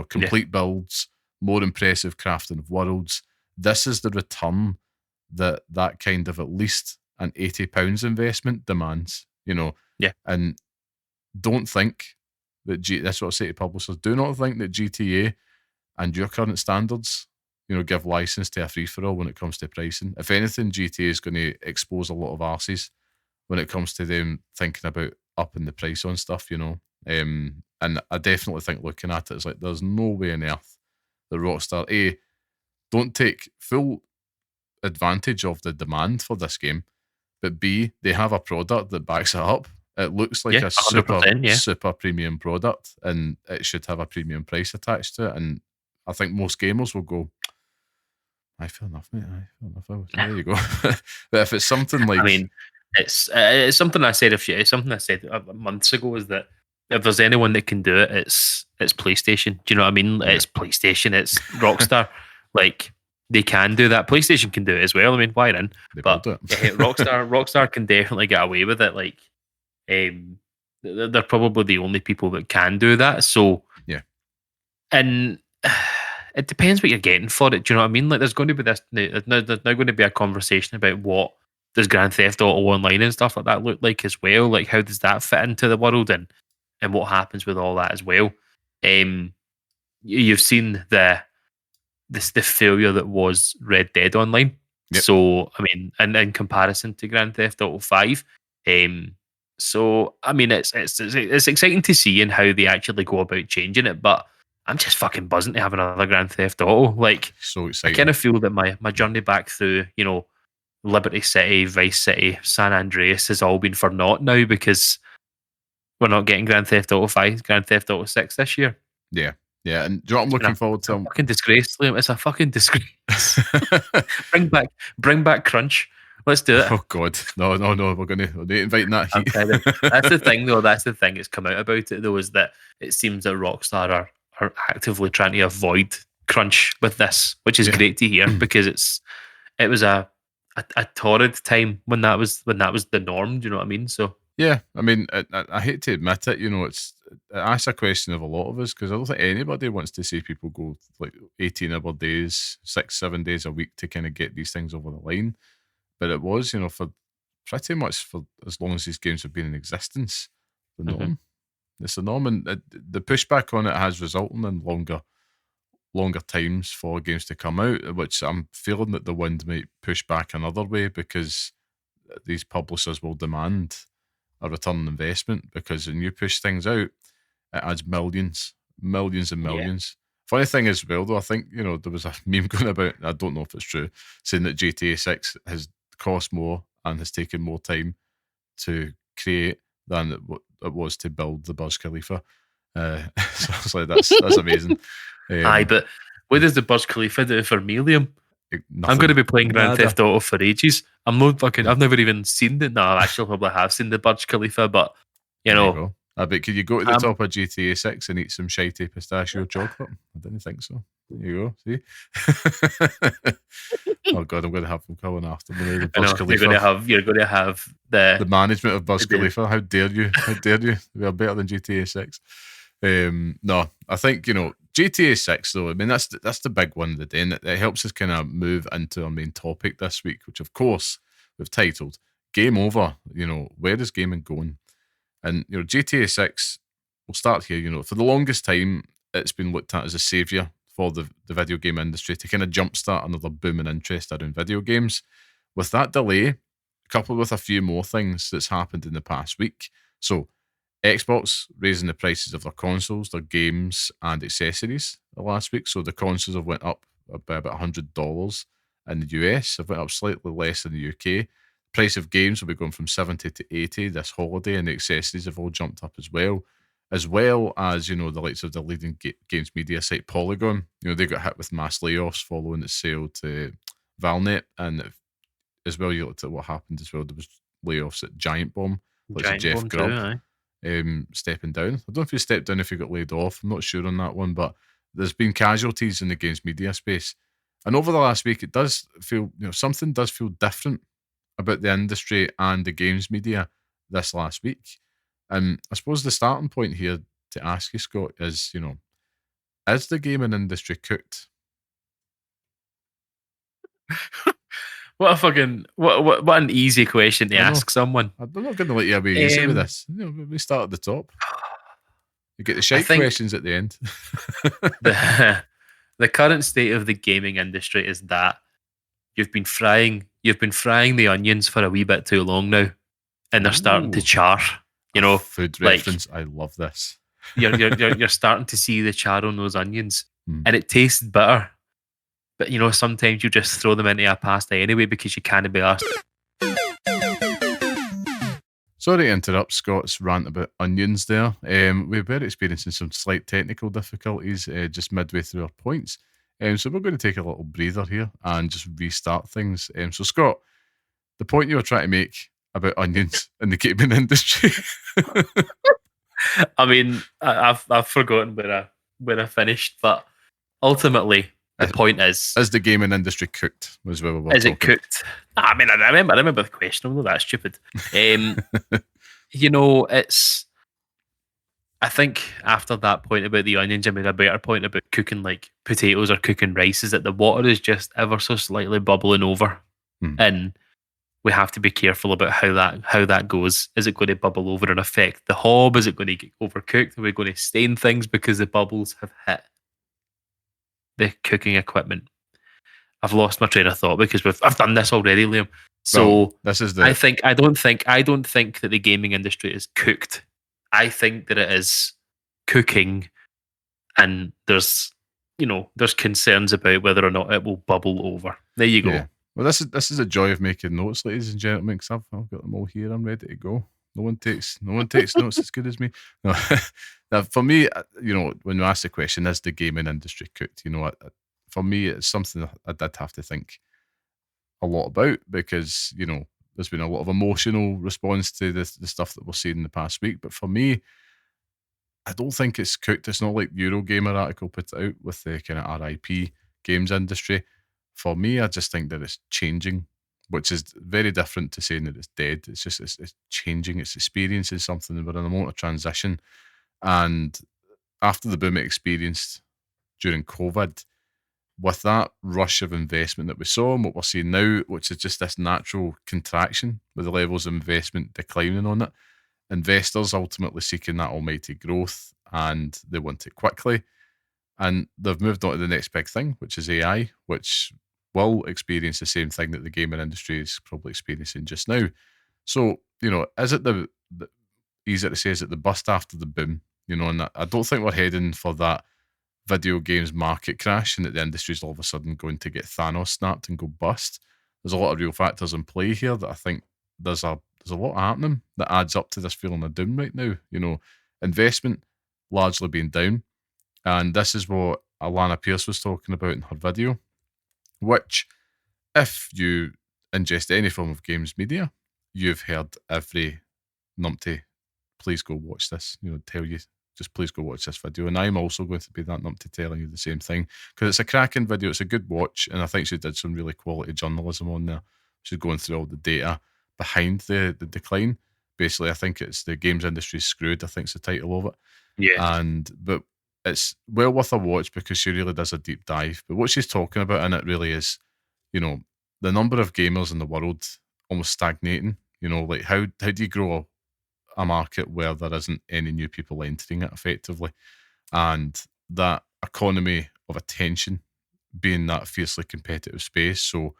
Complete builds, more impressive crafting of worlds. This is the return that kind of at least an £80 investment demands, and don't think that that's what I say to publishers, do not think that GTA and your current standards, give license to a free-for-all when it comes to pricing. If anything, GTA is going to expose a lot of arses when it comes to them thinking about upping the price on stuff, and I definitely think, looking at it, it's like, there's no way on earth that Rockstar, don't take full advantage of the demand for this game, but B, they have a product that backs it up. It looks like a super premium product, and it should have a premium price attached to it. And I think most gamers will go, I feel enough, mate. I feel enough. There you go. But if it's something like, I mean, it's something I said months ago, is that if there's anyone that can do it, it's PlayStation. Do you know what I mean? Yeah. It's PlayStation. It's Rockstar. Like, they can do that. PlayStation can do it as well. I mean, why then? But Rockstar can definitely get away with it. Like, they're probably the only people that can do that. So yeah, and it depends what you're getting for it. Do you know what I mean? Like, there's going to be there's now going to be a conversation about what does Grand Theft Auto Online and stuff like that look like as well. Like, how does that fit into the world, and what happens with all that as well. You've seen the failure that was Red Dead Online. Yep. So, I mean, and in comparison to Grand Theft Auto 5, so I mean, it's exciting to see and how they actually go about changing it. But I'm just fucking buzzing to have another Grand Theft Auto. Like, so exciting. I kind of feel that my journey back through, Liberty City, Vice City, San Andreas has all been for naught now, because we're not getting Grand Theft Auto 5, Grand Theft Auto 6 this year. Yeah. Yeah, and do you know what I'm looking forward to? It's a fucking disgrace, Liam. It's a fucking disgrace. bring back Crunch. Let's do it. Oh God, no. We're not inviting that heat. That's the thing, though. That's the thing that's come out about it, though, is that it seems that Rockstar are actively trying to avoid Crunch with this, which is great to hear, because it was a torrid time when that was the norm. Do you know what I mean? So. Yeah, I mean, I hate to admit it, it asks a question of a lot of us, because I don't think anybody wants to see people go like 18-hour days, 6-7 days a week to kind of get these things over the line. But it was, for pretty much for as long as these games have been in existence. The norm. Mm-hmm. It's the norm, and the pushback on it has resulted in longer times for games to come out, which I'm feeling that the wind might push back another way because these publishers will demand a return on investment, because when you push things out, it adds millions and millions. Funny thing as well, though, I think, there was a meme going about, I don't know if it's true, saying that GTA 6 has cost more and has taken more time to create than it was to build the Burj Khalifa. So I was like, that's amazing. Aye, but what does the Burj Khalifa do for me, Liam? I'm going to be playing Grand Theft Auto for ages. I've never even seen it. No, I actually probably have seen the Burj Khalifa, but there you go. I bet, could you go to the top of GTA 6 and eat some shitey pistachio chocolate? I didn't think so. There you go. See? Oh God, I'm going to have them coming after me. The Burj Khalifa. You're going to have the management of Burj Khalifa. How dare you? How dare you? We are better than GTA 6. No, I think, GTA 6 though, I mean, that's the big one of the day, and it helps us kind of move into our main topic this week, which of course we've titled Game Over. Where is gaming going? And GTA 6, we'll start here. For the longest time, it's been looked at as a saviour for the video game industry to kind of jumpstart another boom in interest around video games. With that delay, coupled with a few more things that's happened in the past week. So Xbox raising the prices of their consoles, their games, and accessories last week. So the consoles have went up by about $100 in the US. Have went up slightly less in the UK. Price of games will be going from 70 to 80 this holiday, and the accessories have all jumped up as well as the likes of the leading games media site Polygon. They got hit with mass layoffs following its sale to Valnet, and as well, you looked at what happened as well. There was layoffs at Giant Bomb, like Jeff Grubb stepping down. I don't know if he stepped down, if he got laid off. I'm not sure on that one, but there's been casualties in the games media space. And over the last week, it does feel, something does feel different about the industry and the games media this last week. And I suppose the starting point here to ask you, Scott, is, is the gaming industry cooked? What an easy question to ask someone. I'm not going to let you away easy with this. We start at the top. You get the shite questions at the end. The current state of the gaming industry is that you've been frying the onions for a wee bit too long now, and they're starting to char. Food reference. I love this. you're starting to see the char on those onions, and it tastes bitter. But sometimes you just throw them into a pasta anyway because you can't be asked. Sorry to interrupt Scott's rant about onions there. We were experiencing some slight technical difficulties just midway through our points. So we're going to take a little breather here and just restart things. So Scott, the point you were trying to make about onions in the gaming industry. I mean, I've forgotten where I finished, but ultimately the point is the gaming industry cooked? Was where we were is talking. It cooked? I mean, I remember the question. Although that's stupid. It's. I think after that point about the onions, I made a better point about cooking like potatoes or cooking rice. Is that the water is just ever so slightly bubbling over, and we have to be careful about how that goes. Is it going to bubble over and affect the hob? Is it going to get overcooked? Are we going to stain things because the bubbles have hit the cooking equipment? I've lost my train of thought because I've done this already, Liam. So this is I don't think that the gaming industry is cooked. I think that it is cooking, and there's concerns about whether or not it will bubble over. There you go. Yeah. Well, this is a joy of making notes, ladies and gentlemen, because I've got them all here. I'm ready to go. No one takes notes as good as me. No. Now, for me, when you ask the question, is the gaming industry cooked? For me, it's something I did have to think a lot about, because there's been a lot of emotional response to the stuff that we're seeing in the past week. But for me, I don't think it's cooked. It's not like Eurogamer article put it out with the kind of RIP games industry. For me, I just think that it's changing, which is very different to saying that it's dead. It's just it's changing. It's experiencing something. We're in a moment of transition, and after the boom it experienced during COVID, with that rush of investment that we saw and what we're seeing now, which is just this natural contraction with the levels of investment declining on it, investors ultimately seeking that almighty growth and they want it quickly. And they've moved on to the next big thing, which is AI, which will experience the same thing that the gaming industry is probably experiencing just now. So, is it the easier to say, is it the bust after the boom? And I don't think we're heading for that video games market crash and that the industry's all of a sudden going to get Thanos snapped and go bust. There's a lot of real factors in play here that I think there's a lot happening that adds up to this feeling of doom right now. Investment largely being down. And this is what Alana Pierce was talking about in her video, which, if you ingest any form of games media, you've heard every numpty, please go watch this, tell you, just please go watch this video. And I'm also going to be that numpty telling you the same thing, because it's a cracking video, it's a good watch, and I think she did some really quality journalism on there. She's going through all the data behind the decline. Basically, I think it's the games industry screwed, I think is the title of it. Yeah. But it's well worth a watch because she really does a deep dive. But what she's talking about in it really is, the number of gamers in the world almost stagnating. Like how do you grow a market where there isn't any new people entering it effectively? And that economy of attention being that fiercely competitive space. So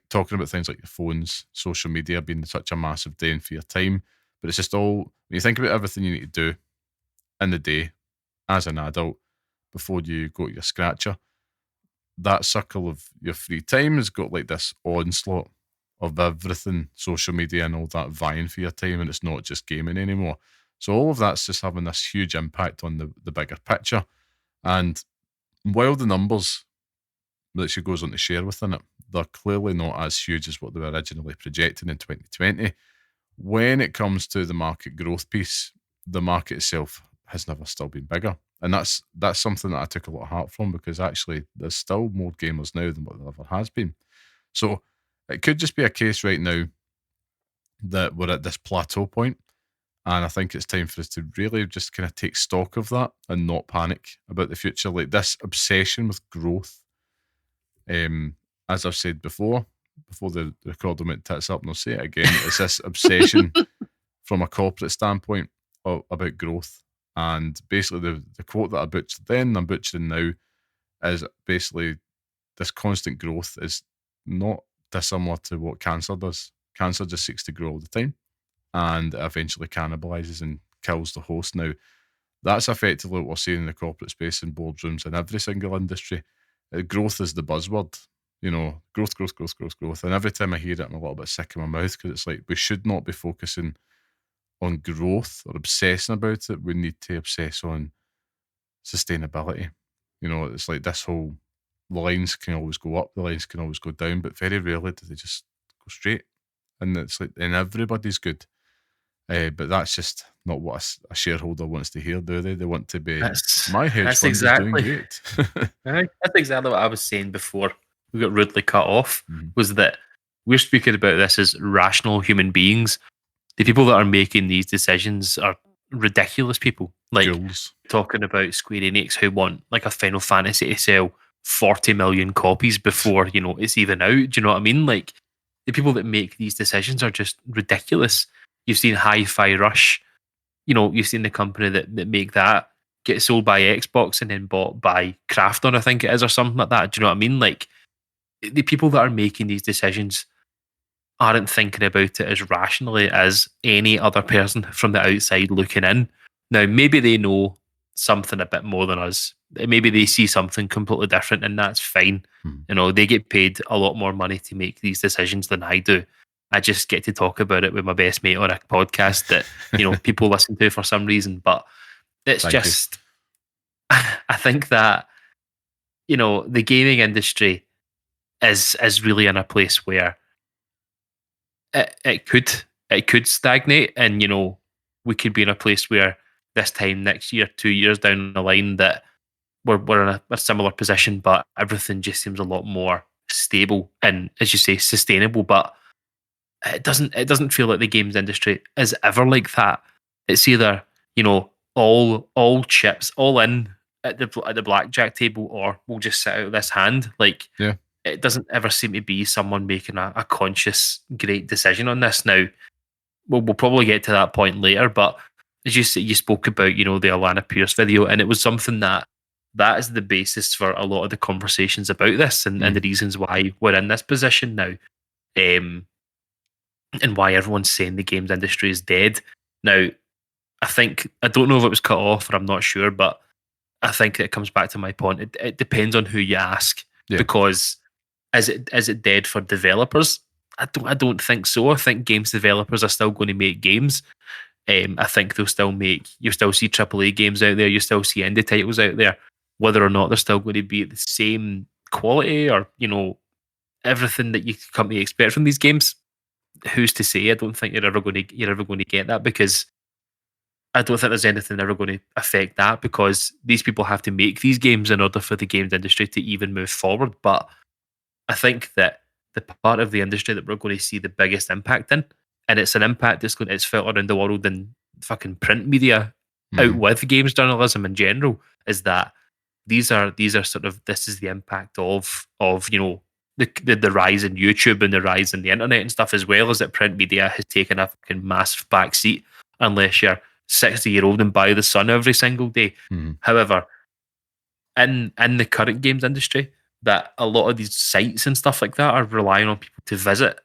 talking about things like your phones, social media being such a massive drain for your time. But it's just all, when you think about everything you need to do in the day as an adult before you go to your scratcher, that circle of your free time has got like this onslaught of everything, social media and all that vying for your time, and it's not just gaming anymore. So all of that's just having this huge impact on the bigger picture. And while the numbers that she goes on to share within it, they're clearly not as huge as what they were originally projecting in 2020. When it comes to the market growth piece, the market itself has never still been bigger. And that's something that I took a lot of heart from, because actually there's still more gamers now than what there ever has been. So it could just be a case right now that we're at this plateau point, and I think it's time for us to really just kind of take stock of that and not panic about the future. Like this obsession with growth, as I've said before the recorder went tits up, and I'll say it again, it's this obsession from a corporate standpoint about growth. And basically the quote that I butchered then, I'm butchering now, is basically this constant growth is not dissimilar to what cancer does. Cancer just seeks to grow all the time and eventually cannibalizes and kills the host. Now, that's effectively what we're seeing in the corporate space in boardrooms in every single industry. Growth is the buzzword. Growth. And every time I hear it, I'm a little bit sick in my mouth, because it's like we should not be focusing on growth or obsessing about it. We need to obsess on sustainability. It's like this whole, the lines can always go up, the lines can always go down, but very rarely do they just go straight. And it's like, and everybody's good. But that's just not what a shareholder wants to hear, do they? They want to be, my hedge fund is doing great. That's exactly what I was saying before we got rudely cut off, was that we're speaking about this as rational human beings. The people that are making these decisions are ridiculous people. Like Jules. Talking about Square Enix, who want like a Final Fantasy to sell 40 million copies before, it's even out. Do you know what I mean? Like, the people that make these decisions are just ridiculous. You've seen Hi-Fi Rush, you've seen the company that make that get sold by Xbox and then bought by Krafton, I think it is, or something like that. Do you know what I mean? Like, the people that are making these decisions aren't thinking about it as rationally as any other person from the outside looking in. Now, maybe they know something a bit more than us. Maybe they see something completely different, and that's fine. They get paid a lot more money to make these decisions than I do. I just get to talk about it with my best mate on a podcast that people listen to for some reason. But it's I think that the gaming industry is really in a place where it could stagnate, and we could be in a place where this time next year, 2 years down the line, that we're in a similar position, but everything just seems a lot more stable and, as you say, sustainable. But it doesn't feel like the games industry is ever like that. It's either all chips, all in, at the blackjack table, or we'll just sit out this hand. Like, Yeah. it doesn't ever seem to be someone making a conscious great decision on this. Now, we'll probably get to that point later, but as you spoke about, the Alana Pierce video, and it was something that is the basis for a lot of the conversations about this, and the reasons why we're in this position now, and why everyone's saying the games industry is dead. Now, I don't know if it was cut off, or I'm not sure, but I think it comes back to my point. It depends on who you ask, because is it dead for developers? I don't think so. I think games developers are still going to make games. I think you'll still see AAA games out there. You still see indie titles out there. Whether or not they're still going to be at the same quality, or everything that you come to expect from these games, who's to say? I don't think you're ever going to get that, because I don't think there's anything ever going to affect that, because these people have to make these games in order for the games industry to even move forward. But I think that the part of the industry that we're going to see the biggest impact in, and it's an impact it's felt around the world in fucking print media, out with games journalism in general, is that these are sort of, this is the impact of the rise in YouTube and the rise in the internet and stuff, as well as that print media has taken a fucking massive backseat, unless you're 60-year-old and buy the Sun every single day. However, in the current games industry, that a lot of these sites and stuff like that are relying on people to visit,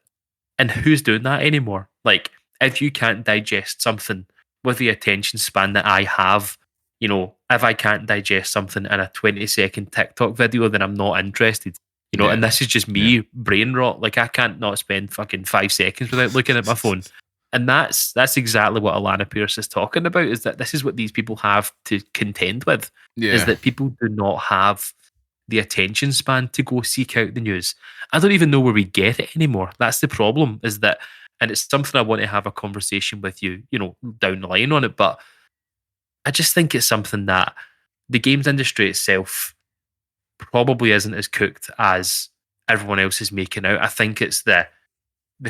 and who's doing that anymore? Like, if you can't digest something with the attention span that I have, if I can't digest something in a 20-second TikTok video, then I'm not interested. And this is just me, brain rot. Like, I can't not spend fucking 5 seconds without looking at my phone. And that's exactly what Alana Pierce is talking about, is that this is what these people have to contend with, is that people do not have the attention span to go seek out the news. I don't even know where we get it anymore. That's the problem, is that, and it's something I want to have a conversation with you, down the line on it, but I just think it's something that the games industry itself probably isn't as cooked as everyone else is making out. I think it's the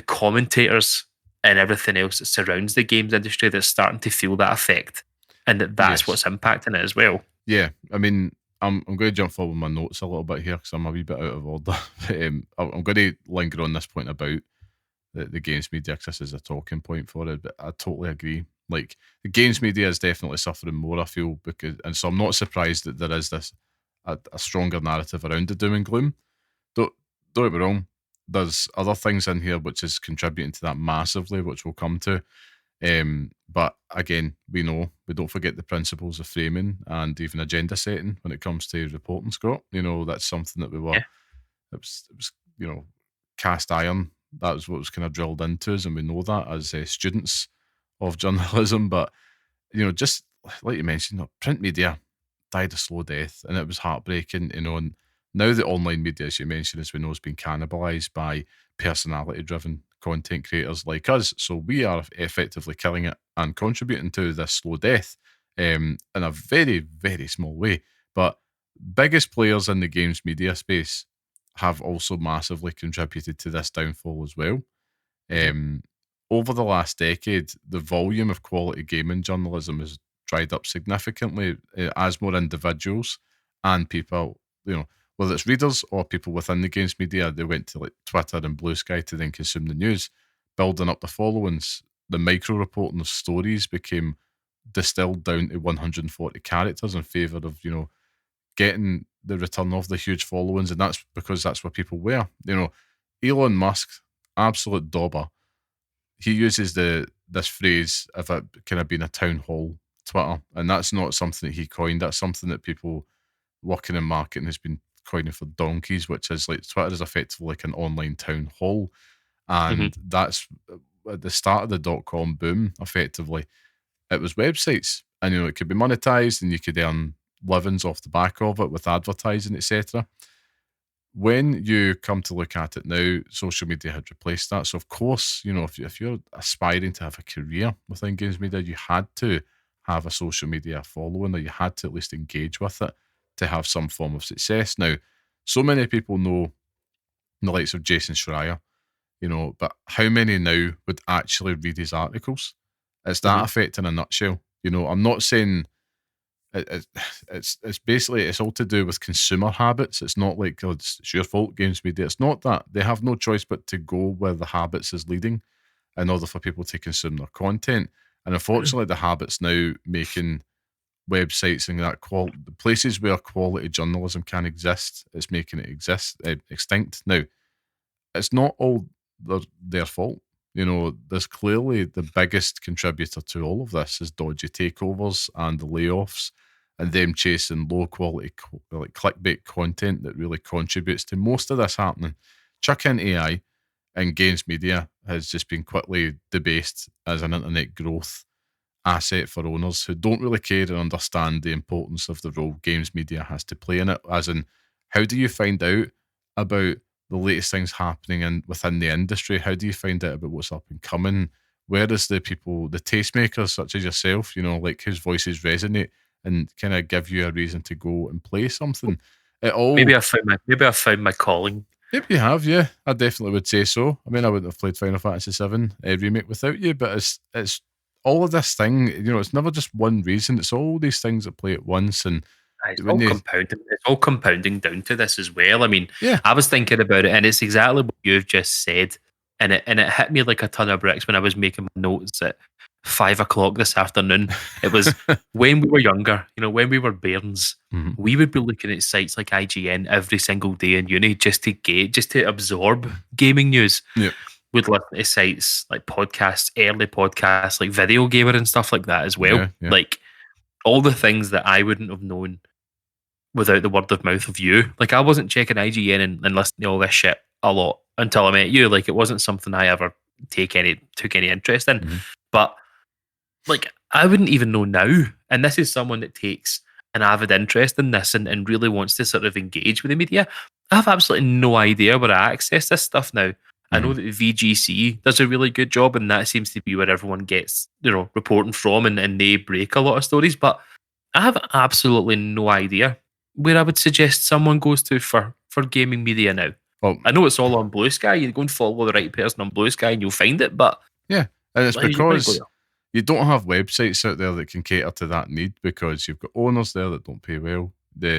commentators and everything else that surrounds the games industry that's starting to feel that effect, and that's what's impacting it as well. Yeah, I mean, I'm going to jump forward with my notes a little bit here, because I'm a wee bit out of order. I'm going to linger on this point about the games media, because this is a talking point for it, but I totally agree. Like, the games media is definitely suffering more, I feel, and so I'm not surprised that there is a stronger narrative around the doom and gloom. Don't get me wrong, there's other things in here which is contributing to that massively, which we'll come to. But again, we don't forget the principles of framing and even agenda setting when it comes to reporting, Scott. That's something that we were, it was cast iron. That was what was kind of drilled into us, and we know that as students of journalism. But just like you mentioned, print media died a slow death, and it was heartbreaking. And now the online media, as you mentioned, as we know, has been cannibalized by personality-driven content creators like us. So we are effectively killing it and contributing to this slow death in a very, very small way. But biggest players in the games media space have also massively contributed to this downfall as well. Over the last decade, the volume of quality gaming journalism has dried up significantly, as more individuals and people, whether it's readers or people within the games media, they went to like Twitter and Blue Sky to then consume the news, building up the followings. The micro reporting of stories became distilled down to 140 characters in favour of, getting the return of the huge followings, and that's because that's where people were. Elon Musk, absolute dauber. He uses this phrase of it kind of being a town hall Twitter, and that's not something that he coined. That's something that people working in marketing has been coining for donkeys, which is like Twitter is effectively like an online town hall, and that's at the start of the .com boom. Effectively, it was websites, and it could be monetized, and you could earn livings off the back of it with advertising, etc. When you come to look at it now, social media had replaced that. So of course, if you're aspiring to have a career within games media, you had to have a social media following, or you had to at least engage with it to have some form of success. Now, so many people know the likes of Jason Schreier, but how many now would actually read his articles? It's that effect in a nutshell. I'm not saying it's basically it's all to do with consumer habits. It's not like, oh, it's your fault, games media. It's not that. They have no choice but to go where the habits is leading in order for people to consume their content. And unfortunately, the habits now making websites and that the places where quality journalism can exist, it's making it extinct. Now, it's not all their fault. There's clearly the biggest contributor to all of this is dodgy takeovers and the layoffs and them chasing low quality, like clickbait content that really contributes to most of this happening. Chuck in AI and games media has just been quickly debased as an internet growth asset for owners who don't really care and understand the importance of the role games media has to play in it. As in, how do you find out about the latest things happening within the industry? How do you find out about what's up and coming? Where is the people, the tastemakers such as yourself, like whose voices resonate and kind of give you a reason to go and play something? Maybe I found my calling. Maybe you have, yeah. I definitely would say so. I mean, I wouldn't have played Final Fantasy VII remake without you, but it's all of this thing. It's never just one reason. It's all these things that play at once, and it's all compounding down to this as well. I mean, yeah. I was thinking about it, and it's exactly what you've just said, and it hit me like a ton of bricks when I was making my notes at 5 o'clock this afternoon. It was when we were younger, when we were bairns, we would be looking at sites like IGN every single day in uni just to absorb gaming news. Yeah. We'd listen to sites like podcasts, early podcasts, like Video Gamer and stuff like that as well. Yeah. Like all the things that I wouldn't have known without the word of mouth of you. Like I wasn't checking IGN and listening to all this shit a lot until I met you. Like it wasn't something I ever took any interest in. But like I wouldn't even know now. And this is someone that takes an avid interest in this and really wants to sort of engage with the media. I have absolutely no idea where I access this stuff now. I know that VGC does a really good job, and that seems to be where everyone gets, reporting from, and they break a lot of stories. But I have absolutely no idea where I would suggest someone goes to for gaming media now. Well, I know it's all on Blue Sky. You go and follow the right person on Blue Sky, and you'll find it. But yeah, and it's because you don't have websites out there that can cater to that need, because you've got owners there that don't pay well.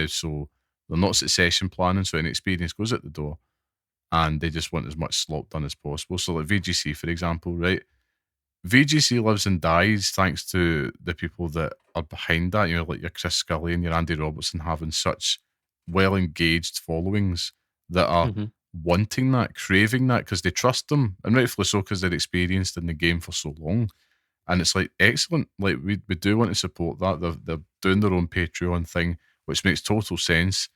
So they're not succession planning, so any experience goes out the door. And they just want as much slop done as possible. So like VGC, for example, right? VGC lives and dies thanks to the people that are behind that, like your Chris Scully and your Andy Robertson having such well-engaged followings that are wanting that, craving that, because they trust them, and rightfully so, because they're experienced in the game for so long. And it's like, excellent. Like, we do want to support that. They're doing their own Patreon thing, which makes total sense.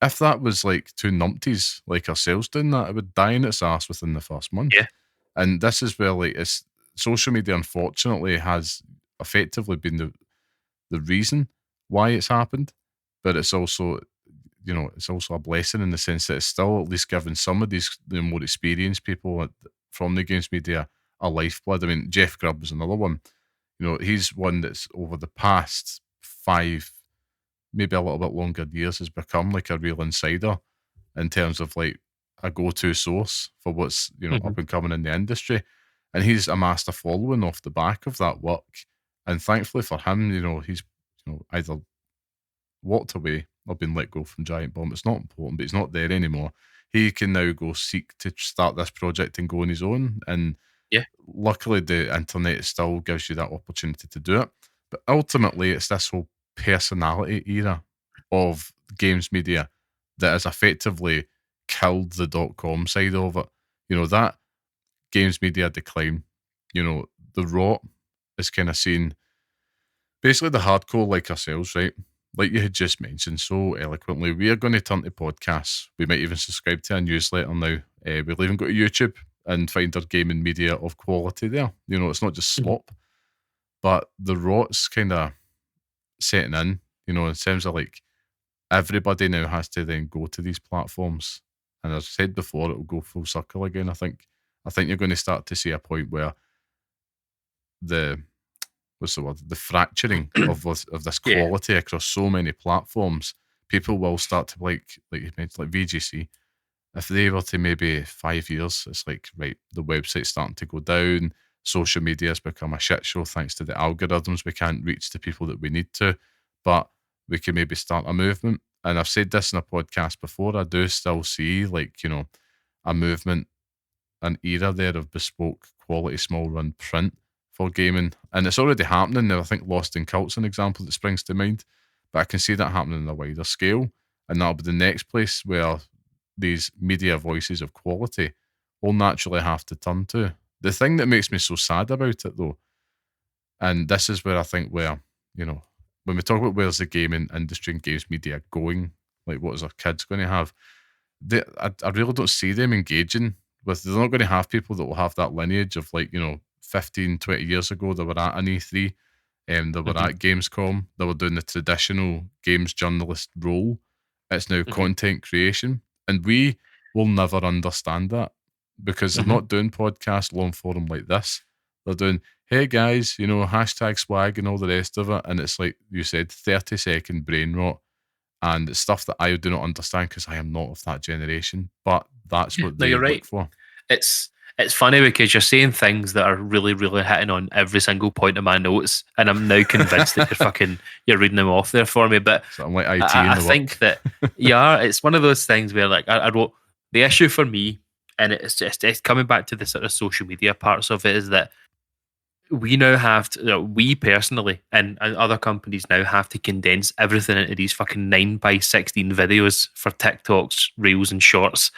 If that was like two numpties like ourselves doing that, it would die in its ass within the first month. Yeah. And this is where it's social media, unfortunately, has effectively been the reason why it's happened. But it's also, it's also a blessing in the sense that it's still at least giving some of these more experienced people from the games media a lifeblood. I mean, Jeff Grubb was another one. He's one that's over the past 5, maybe a little bit longer years, has become like a real insider in terms of like a go-to source for what's up and coming in the industry, and he's amassed a following off the back of that work. And thankfully for him, he's either walked away or been let go from Giant Bomb. It's not important, but he's not there anymore. He can now go seek to start this project and go on his own. And luckily the internet still gives you that opportunity to do it. But ultimately, it's this whole personality era of games media that has effectively killed the .com side of it. That games media decline, the rot is kind of seen, basically the hardcore like ourselves, right? Like you had just mentioned so eloquently, we are going to turn to podcasts. We might even subscribe to a newsletter now. We'll even go to YouTube and find our gaming media of quality there. It's not just slop, but the rot's kind of setting in, in terms of like everybody now has to then go to these platforms. And as I said before, it'll go full circle again. I think you're going to start to see a point where the fracturing of this quality across so many platforms. People will start to like you mentioned, like VGC. If they were to maybe 5 years, it's like, right, the website's starting to go down. Social media has become a shit show thanks to the algorithms. We can't reach the people that we need to. But we could maybe start a movement. And I've said this in a podcast before. I do still see, like, a movement, an era there of bespoke quality small run print for gaming, and it's already happening now. I think Lost in Cult's an example that springs to mind, but I can see that happening on a wider scale, and that'll be the next place where these media voices of quality will naturally have to turn to. The thing that makes me so sad about it, though, and this is where I think when we talk about where's the gaming industry and games media going, like what is our kids going to have, I really don't see them engaging with. They're not going to have people that will have that lineage of, like, 15, 20 years ago they were at an E3, they were at Gamescom, they were doing the traditional games journalist role. It's now content creation, and we will never understand that because they're not doing podcast long form like this. They're doing, hey guys, hashtag swag and all the rest of it, and it's like you said, 30-second brain rot. And it's stuff that I do not understand because I am not of that generation. But that's what they look for. It's funny because you're saying things that are really, really hitting on every single point of my notes, and I'm now convinced that you're reading them off there for me. But so I'm like IT. I think that it's one of those things where, like, I wrote the issue for me, and it's coming back to the sort of social media parts of it, is that we now have to, we personally and other companies now have to condense everything into these fucking 9x16 videos for TikToks, Reels, and Shorts,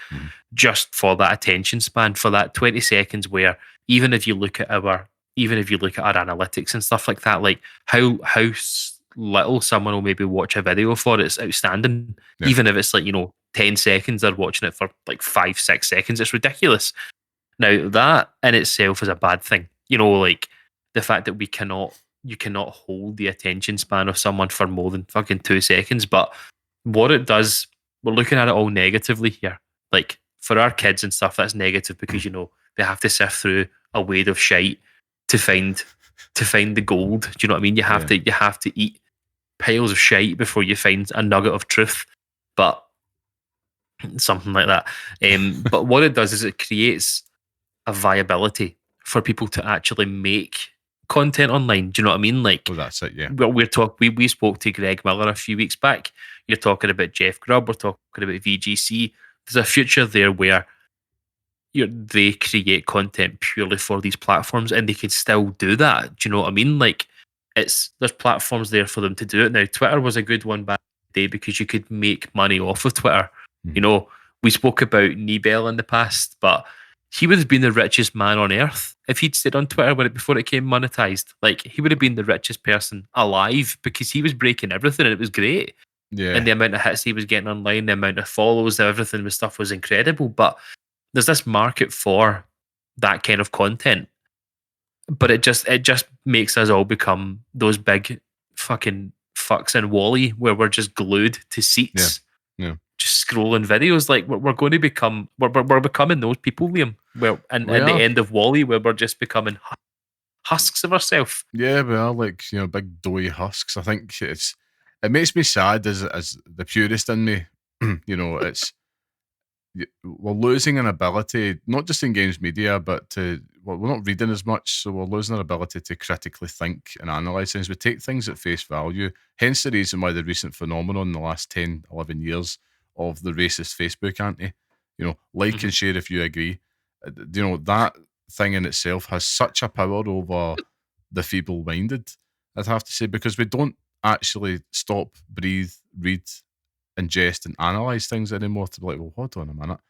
just for that attention span, for that 20 seconds. Where even if you look at our analytics and stuff like that, like how little someone will maybe watch a video for, it's outstanding. Yeah. Even if it's like 10 seconds, they're watching it for like 5-6 seconds. It's ridiculous. Now that in itself is a bad thing. Like, the fact that you cannot hold the attention span of someone for more than fucking 2 seconds. But what it does, we're looking at it all negatively here. Like, for our kids and stuff, that's negative because, they have to sift through a wade of shite to find the gold. Do you know what I mean? You have to eat piles of shite before you find a nugget of truth. But something like that. But what it does is it creates a viability for people to actually make content online. Do you know what I mean? Like, well, that's it. Yeah. We spoke to Greg Miller a few weeks back. You're talking about Jeff Grubb. We're talking about VGC. There's a future there where they create content purely for these platforms, and they can still do that. Do you know what I mean? Like, there's platforms there for them to do it. Now, Twitter was a good one back in the day because you could make money off of Twitter. We spoke about Nebel in the past, but he would have been the richest man on earth if he'd stayed on Twitter before it came monetized. Like, he would have been the richest person alive because he was breaking everything, and it was great. Yeah. And the amount of hits he was getting online, the amount of follows, everything with stuff was incredible. But there's this market for that kind of content. But it just makes us all become those big fucking fucks in Wall-E where we're just glued to seats. Yeah. Just scrolling videos. Like, we're going to become, we're becoming those people, Liam. And at the end of Wall-E, where we're just becoming husks of ourselves. Yeah, we are like big doughy husks. I think it makes me sad as the purist in me. It's we're losing an ability, not just in games media, but we're not reading as much, so we're losing our ability to critically think and analyse things. We take things at face value. Hence the reason why the recent phenomenon in the last 10, 11 years of the racist Facebook anti, like and share if you agree. That thing in itself has such a power over the feeble-minded, I'd have to say, because we don't actually stop, breathe, read, ingest, and analyse things anymore to be like, well, hold on a minute.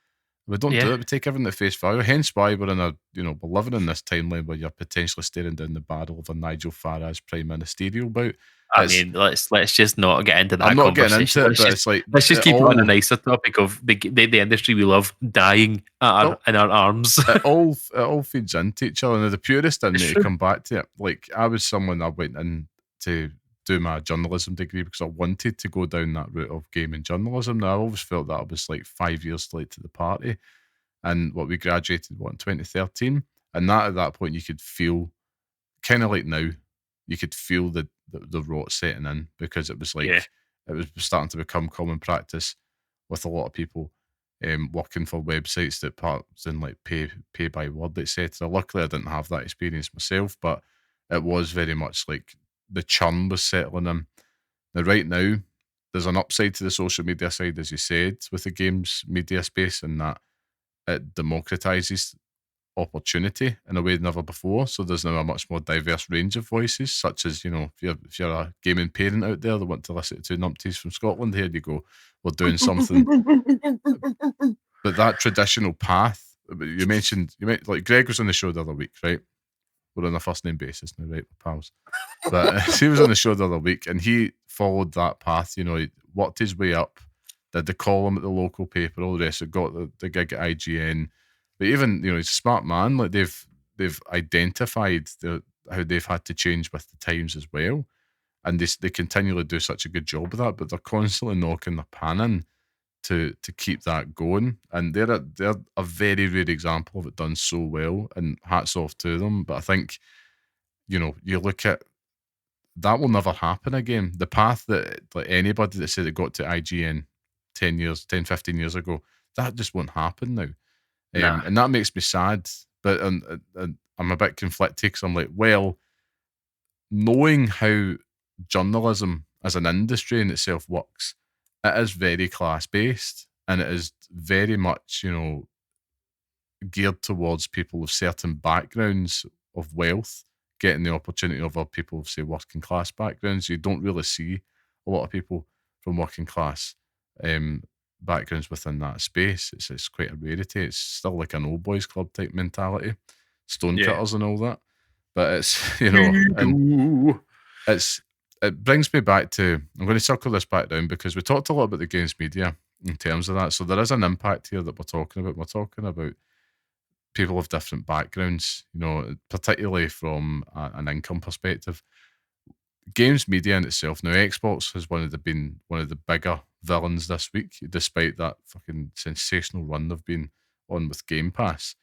We don't do it. We take everything at face value. Hence why we're we're living in this timeline where you're potentially staring down the barrel of a Nigel Farage prime ministerial bout. I mean, let's just not get into that. I'm not getting into it, but it's like, let's just keep it on a nicer topic of the industry we love dying in our arms. It all feeds into each other. And the purist in me, to come back to it, like, I was someone that went in to do my journalism degree because I wanted to go down that route of gaming journalism. Now, I always felt that I was like 5 years late to the party, and we graduated in 2013, and at that point you could feel, kind of like now, you could feel the rot setting in, because it was like it was starting to become common practice with a lot of people working for websites that parts in like pay by word, etc. Luckily I didn't have that experience myself, but it was very much like the churn was settling in. Now right now there's an upside to the social media side, as you said, with the games media space, and that it democratizes opportunity in a way never before. So there's now a much more diverse range of voices, such as, if you're a gaming parent out there that want to listen to two numpties from Scotland, here you go. We're doing something. But that traditional path, you mentioned, like Greg was on the show the other week, right? We're on a first name basis now, right? We're pals. But he was on the show the other week and he followed that path, he worked his way up, did the column at the local paper, all the rest, got the gig at IGN. But even, he's a smart man. Like they've identified how they've had to change with the times as well. And they continually do such a good job of that, but they're constantly knocking their pan in to keep that going. And they're a very rare example of it done so well, and hats off to them. But I think, you look at that will never happen again. The path that, like, anybody that said it got to IGN 10, 15 years ago, that just won't happen now. Nah. And that makes me sad. But I'm a bit conflicted because I'm like, well, knowing how journalism as an industry in itself works, it is very class based, and it is very much, geared towards people of certain backgrounds of wealth getting the opportunity over people of, say, working class backgrounds. You don't really see a lot of people from working class backgrounds within that space. It's quite a rarity. It's still like an old boys club type mentality, stonecutters and all that. But it's, and it brings me back to, I'm going to circle this back down because we talked a lot about the games media in terms of that. So there is an impact here that we're talking about. We're talking about people of different backgrounds, particularly from an income perspective. Games media in itself, now Xbox has been one of the bigger villains this week, despite that fucking sensational run they've been on with Game Pass.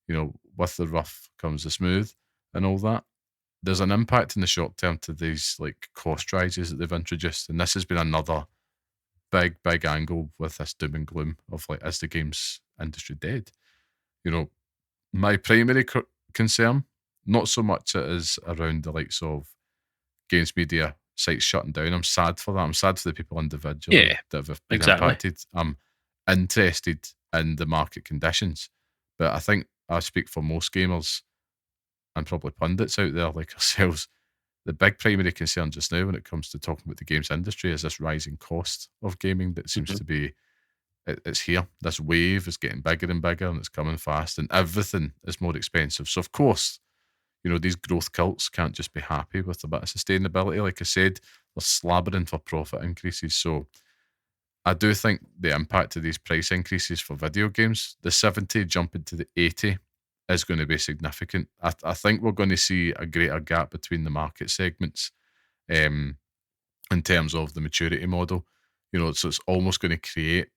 With the rough comes the smooth and all that. There's an impact in the short term to these like cost rises that they've introduced, and this has been another big angle with this doom and gloom of like, is the games industry dead? My primary concern, not so much it is around the likes of games media sites shutting down. I'm sad for that. I'm sad for the people individually that have been impacted. I'm interested in the market conditions, but I think I speak for most gamers and probably pundits out there like ourselves. The big primary concern just now when it comes to talking about the games industry is this rising cost of gaming that seems to be, it's here. This wave is getting bigger and bigger and it's coming fast and everything is more expensive. So of course, these growth cults can't just be happy with a bit of sustainability. Like I said, they're slabbering for profit increases. So I do think the impact of these price increases for video games, the 70 jumping to the 80 is going to be significant. I think we're going to see a greater gap between the market segments in terms of the maturity model. So it's almost going to create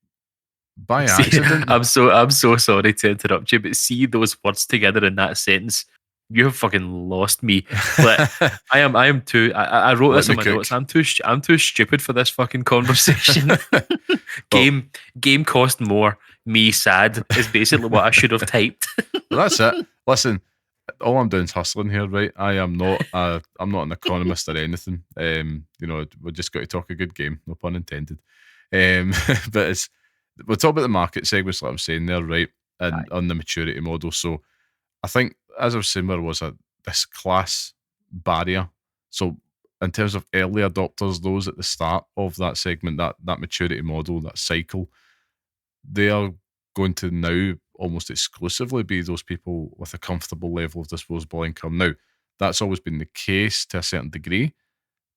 by accident. I'm so sorry to interrupt you, but see those words together in that sentence, you have fucking lost me. But I am too. I wrote this in my notes. I'm too stupid for this fucking conversation. Game cost more. Me sad is basically what I should have typed. Well, that's it. Listen, all I'm doing is hustling here, right? I'm not an economist or anything. We just got to talk a good game, no pun intended. But we'll talk about the market segments, like I'm saying there, right? And on the maturity model. So I think, as I was saying, there was this class barrier. So in terms of early adopters, those at the start of that segment, that maturity model, that cycle, they are going to now almost exclusively be those people with a comfortable level of disposable income. Now, that's always been the case to a certain degree,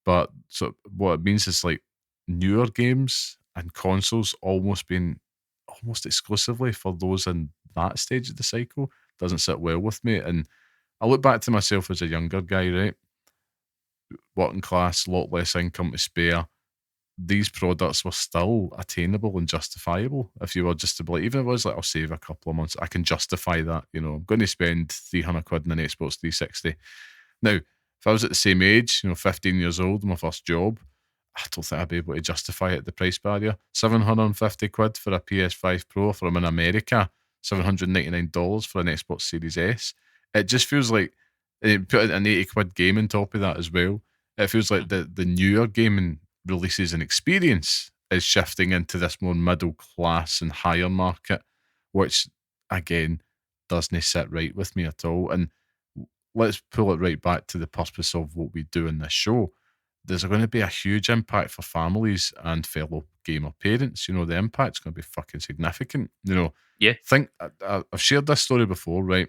but so what it means is like newer games and consoles almost exclusively for those in that stage of the cycle doesn't sit well with me. And I look back to myself as a younger guy, right? Working class, a lot less income to spare. These products were still attainable and justifiable. If you were just to be like, even if it was like, I'll save a couple of months, I can justify that. I'm going to spend 300 quid in an Xbox 360. Now, if I was at the same age, 15 years old, my first job, I don't think I'd be able to justify it, the price barrier. 750 quid for a PS5 Pro from in America, $799 for an Xbox Series S. It just feels like, put an 80 quid game on top of that as well. It feels like the newer gaming releases and experience is shifting into this more middle class and higher market, which again doesn't sit right with me at all. And let's pull it right back to the purpose of what we do in this show. There's going to be a huge impact for families and fellow gamer parents. The impact's going to be fucking significant. Yeah. I've shared this story before, right?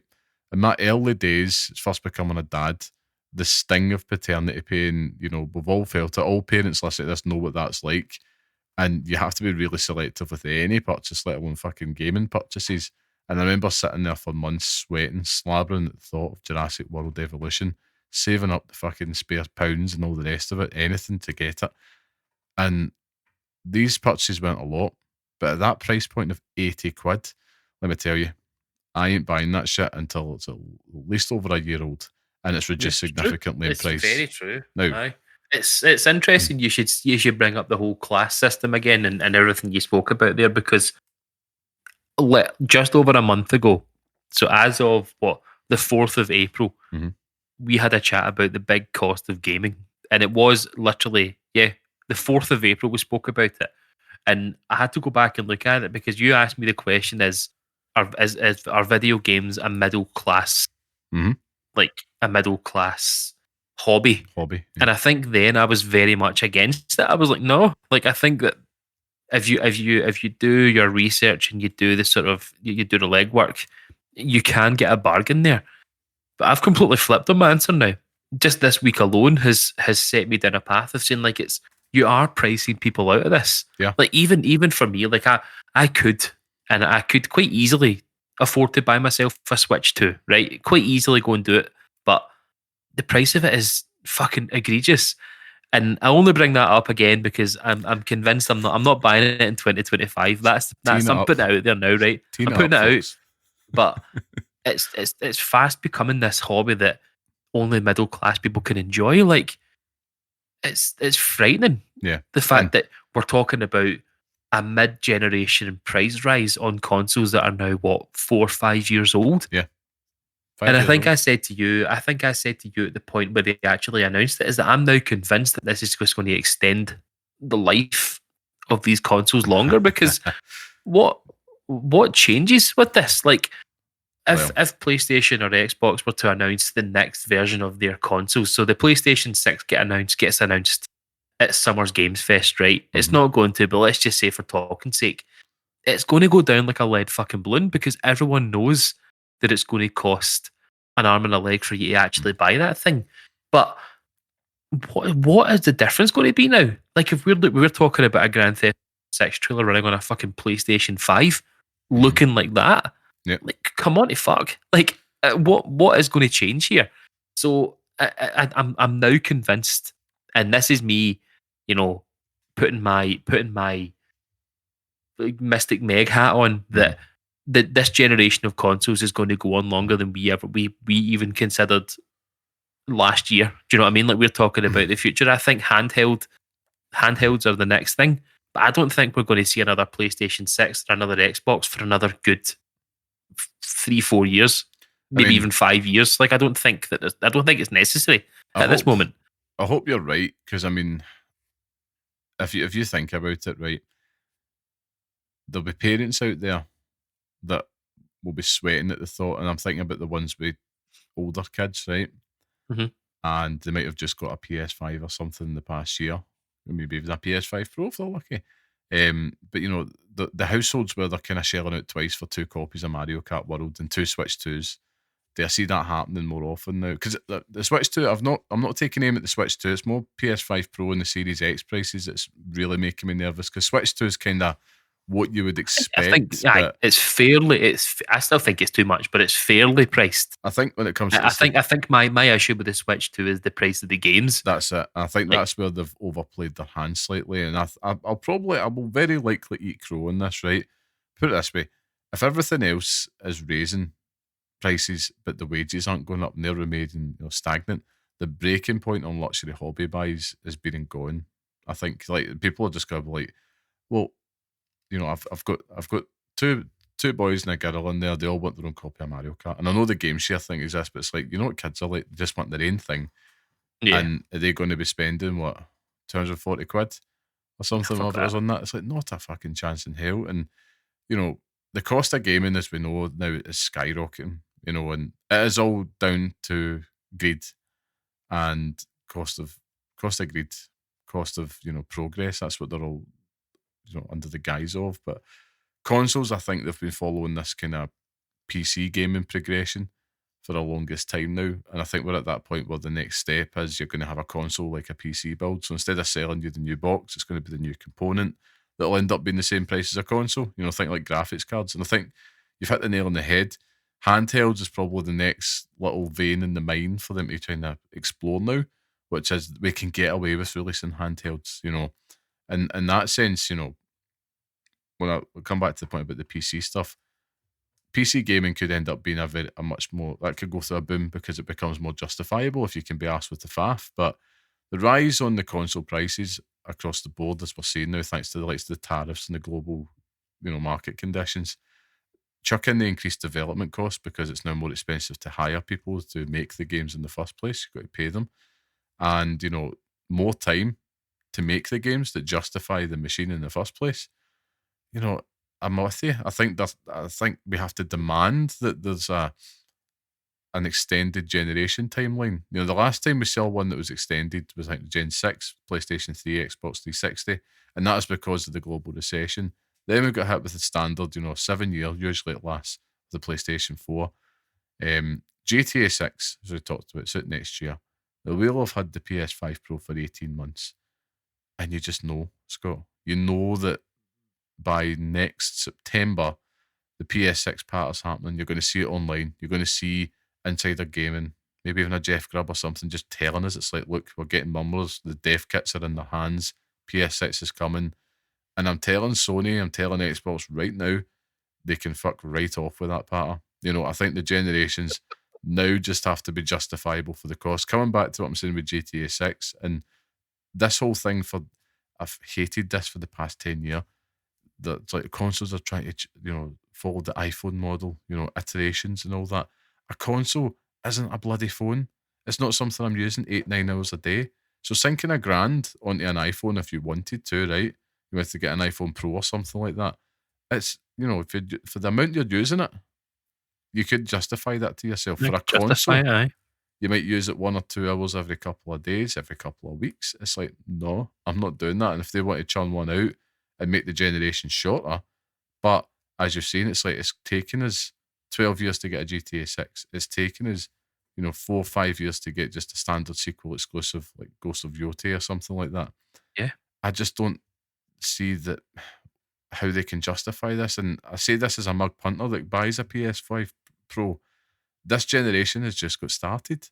In my early days, first becoming a dad, the sting of paternity pay, and we've all felt it. All parents listening to this know what that's like, and you have to be really selective with any purchase, let alone fucking gaming purchases. And I remember sitting there for months, sweating, slabbering at the thought of Jurassic World Evolution, saving up the fucking spare pounds and all the rest of it, anything to get it. And these purchases went a lot, but at that price point of 80 quid, let me tell you, I ain't buying that shit until it's at least over a year old, and it's reduced significantly in price. It's very true. Now, Aye. It's interesting. You should bring up the whole class system again and everything you spoke about there, because just over a month ago, so as of the 4th of April, we had a chat about the big cost of gaming, and it was literally the 4th of April we spoke about it, and I had to go back and look at it because you asked me the question: are video games a middle class, like a middle class hobby? Yeah. And I think then I was very much against it. I was like, no, like I think that if you do your research and you do the sort of you do the legwork, you can get a bargain there. But I've completely flipped on my answer now. Just this week alone has set me down a path of saying like you are pricing people out of this. Yeah. Like even for me, like I could quite easily afford to buy myself a Switch 2, right? Quite easily go and do it. But the price of it is fucking egregious. And I only bring that up again because I'm convinced I'm not buying it in 2025. That's I'm putting it out there now, right? I'm putting it out. But it's fast becoming this hobby that only middle class people can enjoy. Like it's frightening. Yeah. The fact that we're talking about a mid-generation price rise on consoles that are now 4 or 5 years old. Yeah. And I think I said to you at the point where they actually announced it, is that I'm now convinced that this is just going to extend the life of these consoles longer, because what changes with this? Like if PlayStation or Xbox were to announce the next version of their consoles, so the PlayStation 6 gets announced at Summer's Games Fest, right? It's not going to, but let's just say for talking's sake, it's going to go down like a lead fucking balloon, because everyone knows that it's going to cost an arm and a leg for you to actually buy that thing. But what is the difference going to be now? Like if we're talking about a Grand Theft 6 trailer running on a fucking PlayStation 5, looking like that, like come on to fuck. Like what is going to change here? So I'm now convinced, and this is me, putting my Mystic Meg hat on, that this generation of consoles is going to go on longer than we even considered last year. Do you know what I mean? Like we're talking about the future. I think handhelds are the next thing, but I don't think we're going to see another PlayStation 6 or another Xbox for another good 3-4 years, maybe even 5 years. Like I don't think it's necessary at this moment. I hope you're right, because I mean, if you think about it, right, there'll be parents out there that will be sweating at the thought, and I'm thinking about the ones with older kids, right? And they might have just got a PS5 or something in the past year, maybe even a PS5 Pro if they're lucky. But the households where they're kind of shelling out twice for 2 copies of Mario Kart World and 2 Switch 2s, do I see that happening more often now? Because the Switch 2, I'm not taking aim at the Switch 2. It's more PS5 Pro and the Series X prices that's really making me nervous, because Switch 2 is kind of what you would expect. I think I still think it's too much, but it's fairly priced. I think when it comes to I think my issue with the Switch 2 is the price of the games. That's it. I think that's where they've overplayed their hand slightly, and I will very likely eat crow on this, right? Put it this way: if everything else is raising prices, but the wages aren't going up and they're remaining stagnant, the breaking point on luxury hobby buys is being gone. I think like people are just going to be like, well, I've got two boys and a girl in there. They all want their own copy of Mario Kart, and I know the game share thing is this, but it's like, what kids are like? They just want their own thing. Yeah. And are they going to be spending what, 240 quid? or something. Fuck Whenever it was that. on that, it's like not a fucking chance in hell. And the cost of gaming, as we know now, is skyrocketing. And it is all down to greed and cost of greed, cost of progress. That's what they're all under the guise of. But consoles, I think they've been following this kind of PC gaming progression for the longest time now. And I think we're at that point where the next step is you're going to have a console like a PC build. So instead of selling you the new box, it's going to be the new component that'll end up being the same price as a console. Think like graphics cards. And I think you've hit the nail on the head. Handhelds is probably the next little vein in the mine for them to try to explore now, which is we can get away with releasing handhelds, And in that sense, when I come back to the point about the PC stuff, PC gaming could end up being a much more, that could go through a boom because it becomes more justifiable if you can be asked with the faff. But the rise on the console prices across the board, as we're seeing now, thanks to the likes of the tariffs and the global, market conditions, chuck in the increased development costs because it's now more expensive to hire people to make the games in the first place. You've got to pay them. And, more time to make the games that justify the machine in the first place. I'm with you. I think we have to demand that there's an extended generation timeline. The last time we saw one that was extended was like Gen 6, PlayStation 3, Xbox 360, and that is because of the global recession. Then we got hit with the standard, 7 years, usually it lasts, the PlayStation 4. GTA 6, as we talked about, it's out next year. We'll have had the PS5 Pro for 18 months. And you just know, Scott, you know that by next September, the PS6 part is happening. You're going to see it online. You're going to see Insider Gaming, maybe even a Jeff Grubb or something, just telling us it's like, look, we're getting murmurs. The dev kits are in their hands. PS6 is coming. And I'm telling Sony, I'm telling Xbox right now, they can fuck right off with that patter. I think the generations now just have to be justifiable for the cost. Coming back to what I'm saying with GTA 6 and this whole thing I've hated this for the past 10 years. It's like the consoles are trying to, follow the iPhone model, iterations and all that. A console isn't a bloody phone. It's not something I'm using 8-9 hours a day. So sinking $1,000 onto an iPhone if you wanted to, right? You have to get an iPhone Pro or something like that. It's, for the amount you're using it, you could justify that to yourself. For a console, aye. You might use it 1 or 2 hours every couple of days, every couple of weeks. It's like, no, I'm not doing that. And if they want to churn one out and make the generation shorter, but as you're saying, it's like it's taken us 12 years to get a GTA 6. It's taken us, 4 or 5 years to get just a standard sequel exclusive like Ghost of Yoti or something like that. Yeah. I just don't see that how they can justify this. And I say this as a mug punter that buys a PS5 Pro. This generation has just got started.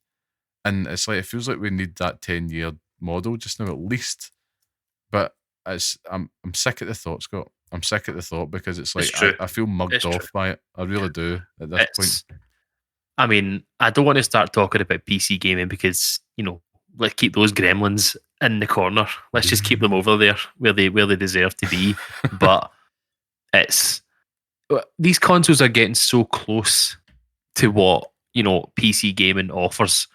And it's like, it feels like we need that 10-year model just now at least. But I'm sick at the thought, Scott. I'm sick at the thought because it's like, I feel mugged off by it. I really do at this point. I mean, I don't want to start talking about PC gaming because, let's keep those gremlins in the corner. Let's just keep them over there where they deserve to be. But these consoles are getting so close to what PC gaming offers.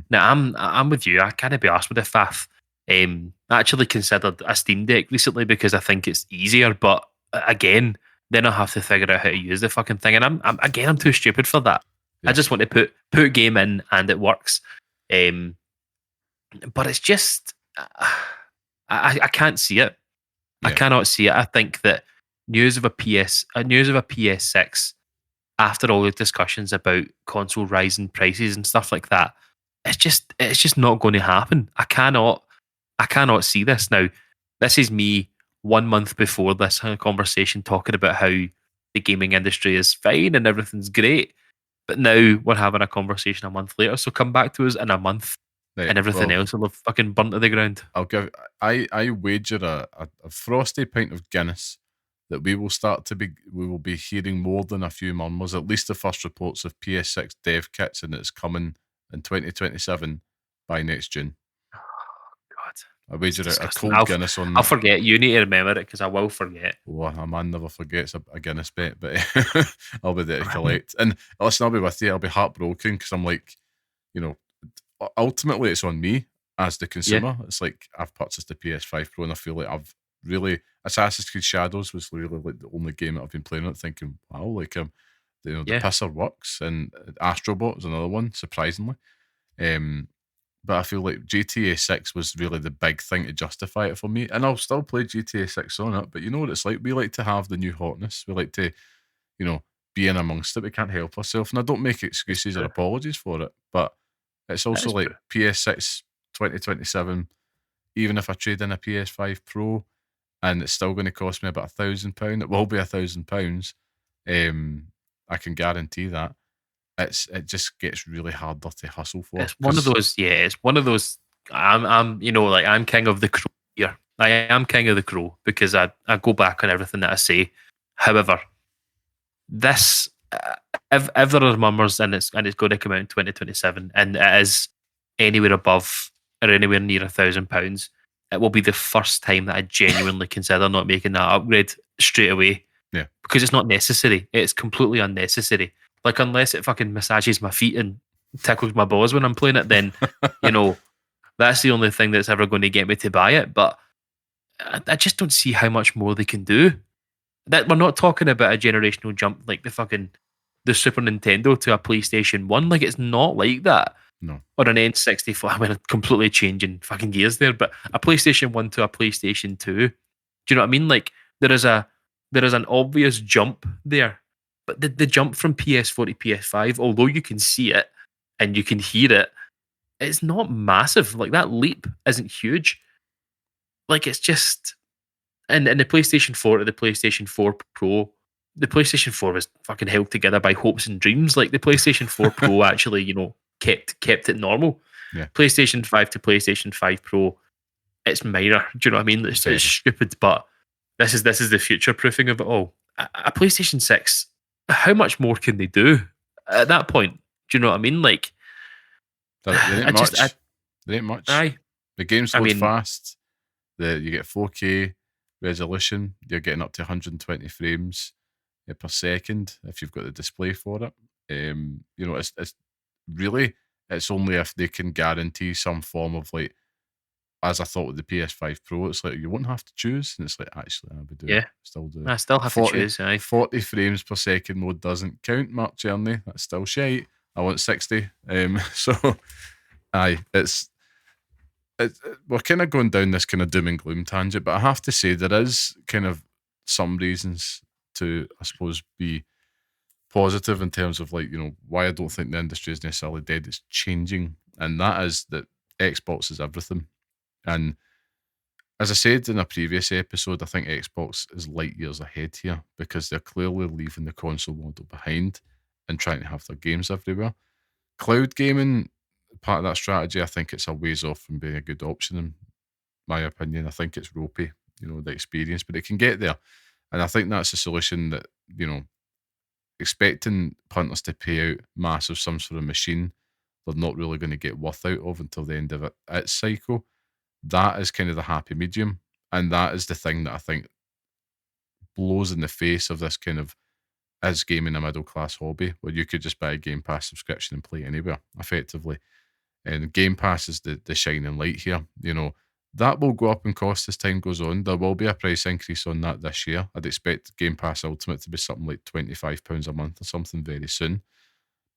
Now I'm with you. I can't be arsed with the faff. I actually considered a Steam Deck recently because I think it's easier, but again, then I have to figure out how to use the fucking thing, and I'm too stupid for that. Yeah. I just want to put a game in and it works. But it's just I can't see it. Yeah. I cannot see it. I think that news of a PS6 after all the discussions about console rising prices and stuff like that, it's just not going to happen. I cannot see this now. This is me 1 month before this conversation talking about how the gaming industry is fine and everything's great, but now we're having a conversation a month later. So come back to us in a month, right, and everything else will have fucking burnt to the ground. I wager a frosty pint of Guinness that we will be hearing more than a few murmurs, at least the first reports of PS6 dev kits, and it's coming in 2027 by next June. Oh, God. I wager a cold Guinness on that. I'll forget. You need to remember it because I will forget. Well, a man never forgets a Guinness bet, but I'll be there to collect. And listen, I'll be with you. I'll be heartbroken because I'm like, ultimately it's on me as the consumer. Yeah. It's like I've purchased the PS5 Pro and I feel like I've really, Assassin's Creed Shadows was really like the only game that I've been playing it, thinking, wow, like the Yeah, pisser works, and Astrobot was another one, surprisingly. Um, but I feel like GTA 6 was really the big thing to justify it for me. And I'll still play GTA 6 on it, but you know what it's like? We like to have the new hotness. We like to, you know, be in amongst it. We can't help ourselves. And I don't make it's excuses or true. apologies for it, but it's That also is like true. PS6 2027, even if I trade in a PS5 Pro and it's still going to cost me about £1,000, it will be £1,000. Um, I can guarantee that. It just gets really harder to hustle for It's one of because those. Yeah, it's one of those. Like I'm king of the crow here. I am king of the crow because I go back on everything that I say. However, this if there are mummers and it's going to come out in 2027 and it is anywhere above or anywhere near £1,000, it will be the first time that I genuinely consider not making that upgrade straight away yeah, because it's not necessary. It's completely unnecessary. Like unless it fucking massages my feet and tickles my balls when I'm playing it, then you know that's the only thing that's ever going to get me to buy it. But I just don't see how much more they can do. That we're not talking about a generational jump like the Super Nintendo to a PlayStation One. Like it's not like that. no, Or an N64. I mean, I'm completely changing fucking gears there, but a PlayStation One to a PlayStation Two. Do you know what I mean? Like there is an obvious jump there, but the jump from PS4 to PS5, although you can see it and you can hear it, it's not massive. Like that leap isn't huge. Like it's just and the PlayStation 4 to the PlayStation 4 Pro, the PlayStation 4 was fucking held together by hopes and dreams. Like the PlayStation 4 Pro actually, kept it normal. yeah, PlayStation 5 to PlayStation 5 Pro, it's minor. Do you know what I mean? It's very. stupid, but this is the future proofing of it all. A PlayStation 6, how much more can they do at that point? Do you know what I mean? Like, There ain't I just, much. There ain't much. I, The games I load mean, fast. You get 4K resolution. You're getting up to 120 frames per second if you've got the display for it. It's really, it's only if they can guarantee some form of like, as I thought with the PS5 Pro, it's like you won't have to choose, and it's like actually I would do it, yeah, still do it. I still have to 40, choose. Aye. 40 frames per second mode doesn't count, Mark Journey. That's still shite. I want 60. So aye, we're kind of going down this kind of doom and gloom tangent, but I have to say there is kind of some reasons to, I suppose, be positive in terms of like, why I don't think the industry is necessarily dead. It's changing, and that is that Xbox is everything. And as I said in a previous episode, I think Xbox is light years ahead here because they're clearly leaving the console model behind and trying to have their games everywhere. Cloud gaming, part of that strategy, I think it's a ways off from being a good option in my opinion. I think it's ropey, the experience, but it can get there. And I think that's a solution that, expecting punters to pay out massive some sort of machine they're not really going to get worth out of until the end of its cycle. That is kind of the happy medium. And that is the thing that I think blows in the face of this kind of is gaming a middle class hobby where you could just buy a Game Pass subscription and play anywhere effectively. And Game Pass is the shining light here. That will go up in cost as time goes on. There will be a price increase on that this year. I'd expect Game Pass Ultimate to be something like £25 a month or something very soon.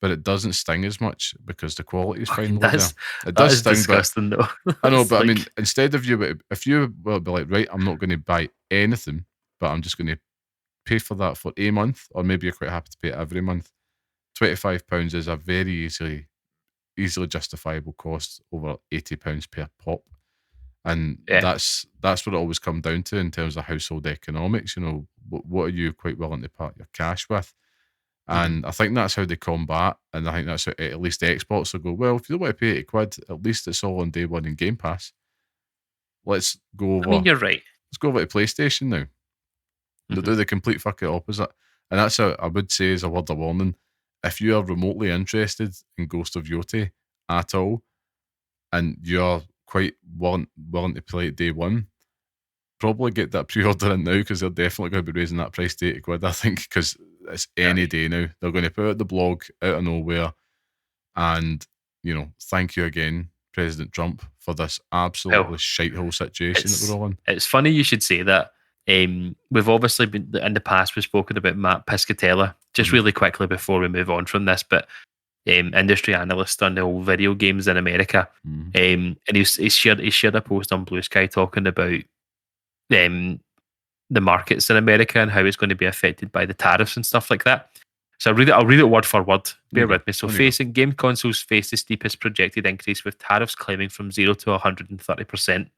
But it doesn't sting as much because the quality is Fucking finally there. It that does is sting, but disgusting though. I know, It's but I mean, like, instead of if you will be like, right, I'm not going to buy anything, but I'm just going to pay for that for a month, or maybe you're quite happy to pay it every month. £25 is a very easily justifiable cost over £80 per pop. And yeah. that's what it always come down to in terms of household economics. What are you quite willing to part your cash with? Mhm. And I think that's how they combat. And I think that's how at least the Xbox will go, well, if you don't want to pay 80 quid, at least it's all on day one in Game Pass. Let's go I mean, over you're right. let's go over to PlayStation now. They'll Mhm. do the complete fucking opposite. And that's I would say is a word of warning. If you are remotely interested in Ghost of Yoti at all, and you're quite willing to play it day one, probably get that pre-order in now because they're definitely going to be raising that price to 80 quid, I think, because it's any Aye. day now. They're going to put out the blog out of nowhere and, thank you again President Trump for this absolutely Well, shithole situation that we're all in. it's funny you should say that. We've obviously been in the past. We've spoken about Matt Piscatella. Just really quickly before we move on from this, but industry analyst on the old video games in America, and he shared a post on Blue Sky talking about the markets in America and how it's going to be affected by the tariffs and stuff like that. So I'll read it word for word. Bear with me. So facing game consoles face the steepest projected increase with tariffs climbing from 0 to 130%.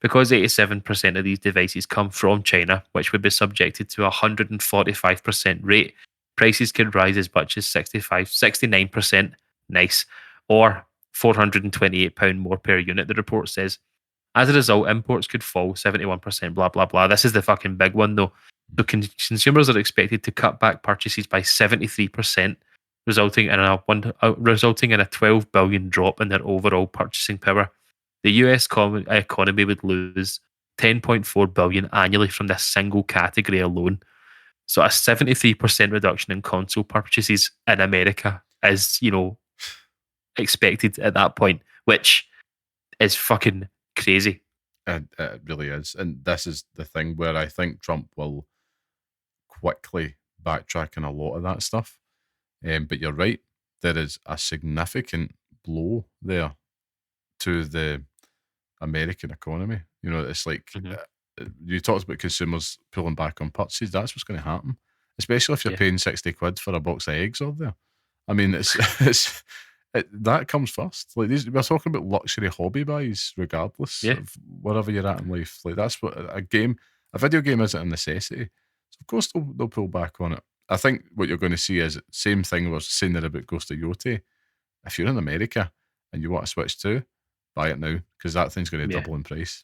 Because 87% of these devices come from China, which would be subjected to a 145% rate, prices could rise as much as 69%, nice, or £428 more per unit, the report says. As a result, imports could fall 71%, blah, blah, blah. This is the fucking big one, though. So consumers are expected to cut back purchases by 73%, resulting in a $12 billion drop in their overall purchasing power. The US economy would lose $10.4 billion annually from this single category alone. So a 73% reduction in console purchases in America is, expected at that point, which is fucking crazy. It really is. And this is the thing where I think Trump will quickly backtrack on a lot of that stuff. But you're right. There is a significant blow there to the American economy. It's like you talked about consumers pulling back on purchases. That's what's going to happen, especially if you're paying 60 quid for a box of eggs over there. I mean, that comes first. Like we're talking about luxury hobby buys, regardless of wherever you're at in life. Like that's what a video game isn't a necessity. So of course they'll pull back on it. I think what you're going to see is same thing we were saying there about Ghost of Yoti. If you're in America and you want to switch to, buy it now because that thing's going to double in price.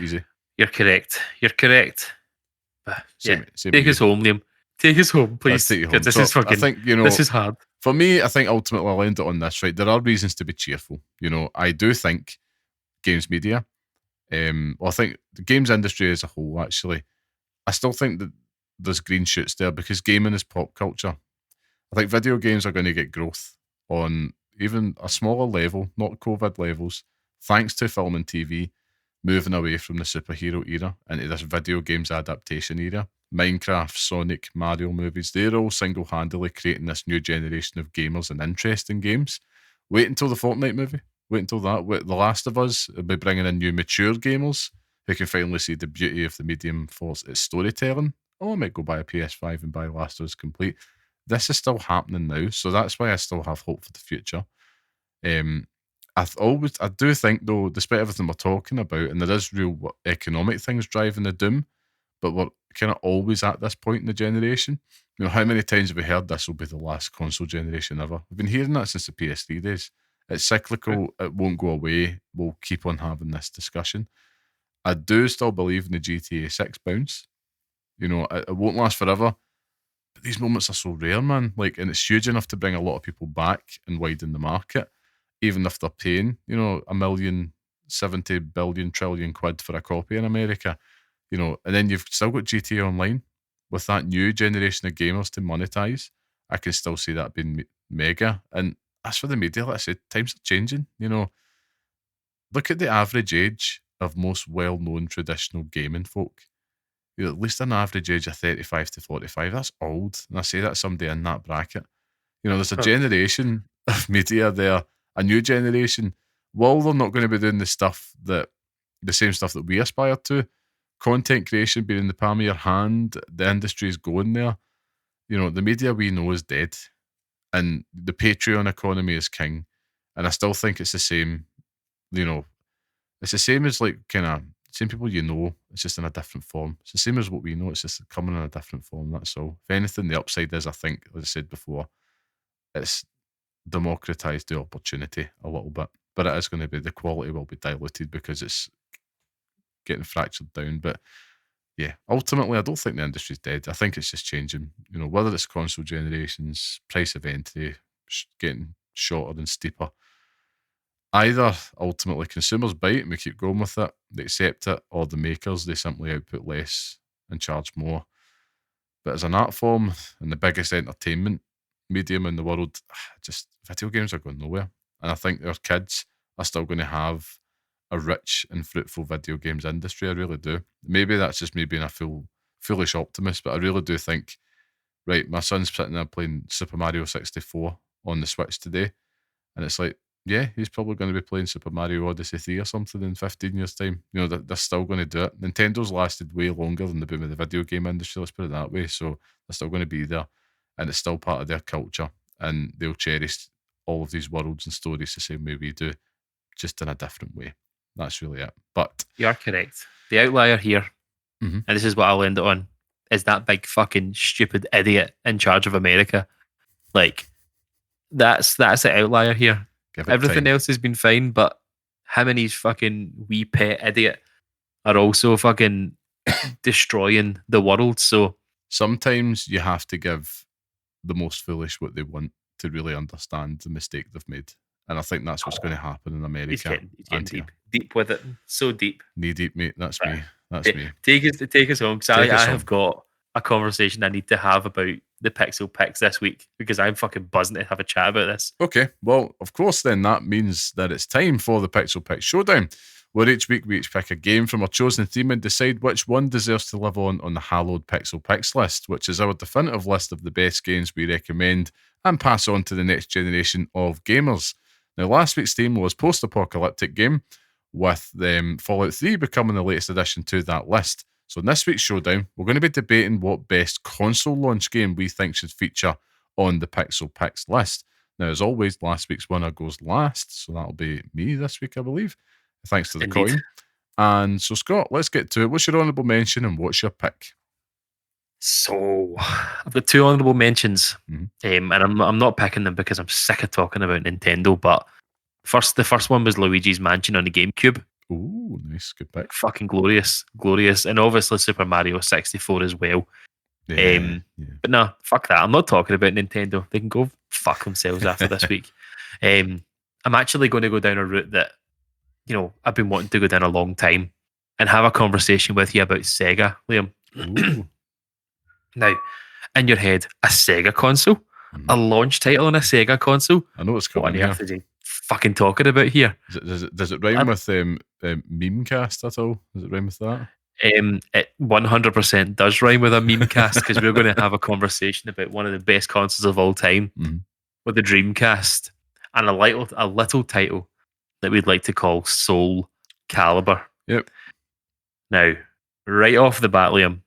Easy. You're correct. But, same take us home, Liam. Take us home, please. Take you home. This is fucking. I think this is hard. For me, I think ultimately I'll end it on this. Right, there are reasons to be cheerful. I do think games media. I think the games industry as a whole. Actually, I still think that there's green shoots there because gaming is pop culture. I think video games are going to get growth on even a smaller level, not COVID levels, thanks to film and TV moving away from the superhero era into this video games adaptation era. Minecraft, Sonic, Mario movies, they're all single-handedly creating this new generation of gamers and interest in games. Wait until the Fortnite movie. Wait until that. The Last of Us will be bringing in new mature gamers who can finally see the beauty of the medium for its storytelling. I might go buy a PS5 and buy Last of Us Complete. This is still happening now, so that's why I still have hope for the future. I do think, though, despite everything we're talking about, and there is real economic things driving the doom, but we're kind of always at this point in the generation. How many times have we heard this will be the last console generation ever? We've been hearing that since the PS3 days. It's cyclical. It won't go away. We'll keep on having this discussion. I do still believe in the GTA 6 bounce. It won't last forever. But these moments are so rare, man. And it's huge enough to bring a lot of people back and widen the market, even if they're paying, $1,070 billion trillion quid for a copy in America. And then you've still got GTA Online with that new generation of gamers to monetize. I can still see that being mega. And as for the media, like I said, times are changing. Look at the average age of most well-known traditional gaming folk. At least an average age of 35 to 45. That's old. And I say that's somebody in that bracket. There's a generation of media there, a new generation. While they're not going to be doing the same stuff that we aspire to, content creation being in the palm of your hand, the industry is going there. The media we know is dead. And the Patreon economy is king. And I still think it's the same, it's the same as same people it's just in a different form. It's the same as what we know, it's just coming in a different form, that's all. If anything, the upside is, I think, as I said before, it's democratised the opportunity a little bit. But it is going to be, the quality will be diluted because it's getting fractured down. But yeah, ultimately, I don't think the industry's dead. I think it's just changing. Whether it's console generations, price of entry getting shorter and steeper. Either ultimately consumers bite and we keep going with it, they accept it, or the makers, they simply output less and charge more. But as an art form and the biggest entertainment medium in the world, just video games are going nowhere. And I think our kids are still going to have a rich and fruitful video games industry. I really do. Maybe that's just me being a foolish optimist, but I really do think, right, my son's sitting there playing Super Mario 64 on the Switch today, and it's like, yeah, he's probably going to be playing Super Mario Odyssey 3 or something in 15 years' time. You know, they're still going to do it. Nintendo's lasted way longer than the boom of the video game industry, let's put it that way. So they're still going to be there, and it's still part of their culture, and they'll cherish all of these worlds and stories the same way we do, just in a different way. That's really it. But you are correct. The outlier here, and this is what I'll end it on, is that big fucking stupid idiot in charge of America. Like, that's the outlier here. Everything else has been fine, but him and his fucking wee pet idiot are also fucking destroying the world. So sometimes you have to give the most foolish what they want to really understand the mistake they've made. And I think that's what's going to happen in America. He's getting deep with it. So deep. Knee deep, mate. That's me. That's me. Take us home, because I have got a conversation I need to have about the Pixel Picks this week, because I'm fucking buzzing to have a chat about this. Okay, well, of course, then that means that it's time for the Pixel Picks Showdown, where each week we each pick a game from our chosen theme and decide which one deserves to live on the hallowed Pixel Picks list, which is our definitive list of the best games we recommend and pass on to the next generation of gamers. Now, last week's theme was post-apocalyptic game, with Fallout 3 becoming the latest addition to that list. So in this week's showdown, we're going to be debating what best console launch game we think should feature on the Pixel Picks list. Now, as always, last week's winner goes last, so that'll be me this week, I believe, thanks to the coin. And so, Scott, let's get to it. What's your honourable mention and what's your pick? So, I've got two honourable mentions, and I'm not picking them because I'm sick of talking about Nintendo, but the first one was Luigi's Mansion on the GameCube. Ooh, nice, good pick. Fucking glorious, and obviously Super Mario 64 as well. Yeah. But no, fuck that. I'm not talking about Nintendo. They can go fuck themselves after this week. I'm actually going to go down a route that, you know, I've been wanting to go down a long time and have a conversation with you about Sega, Liam. Now, in your head, a Sega console, a launch title on a Sega console. I know it's coming. What on earth is he fucking talking about here? Does it rhyme with Memecast at all? Does it rhyme with that? It 100% does rhyme with a Memecast, because we're going to have a conversation about one of the best consoles of all time with the Dreamcast, and a little title that we'd like to call Soul Calibur. Yep. Now, right off the bat, Liam,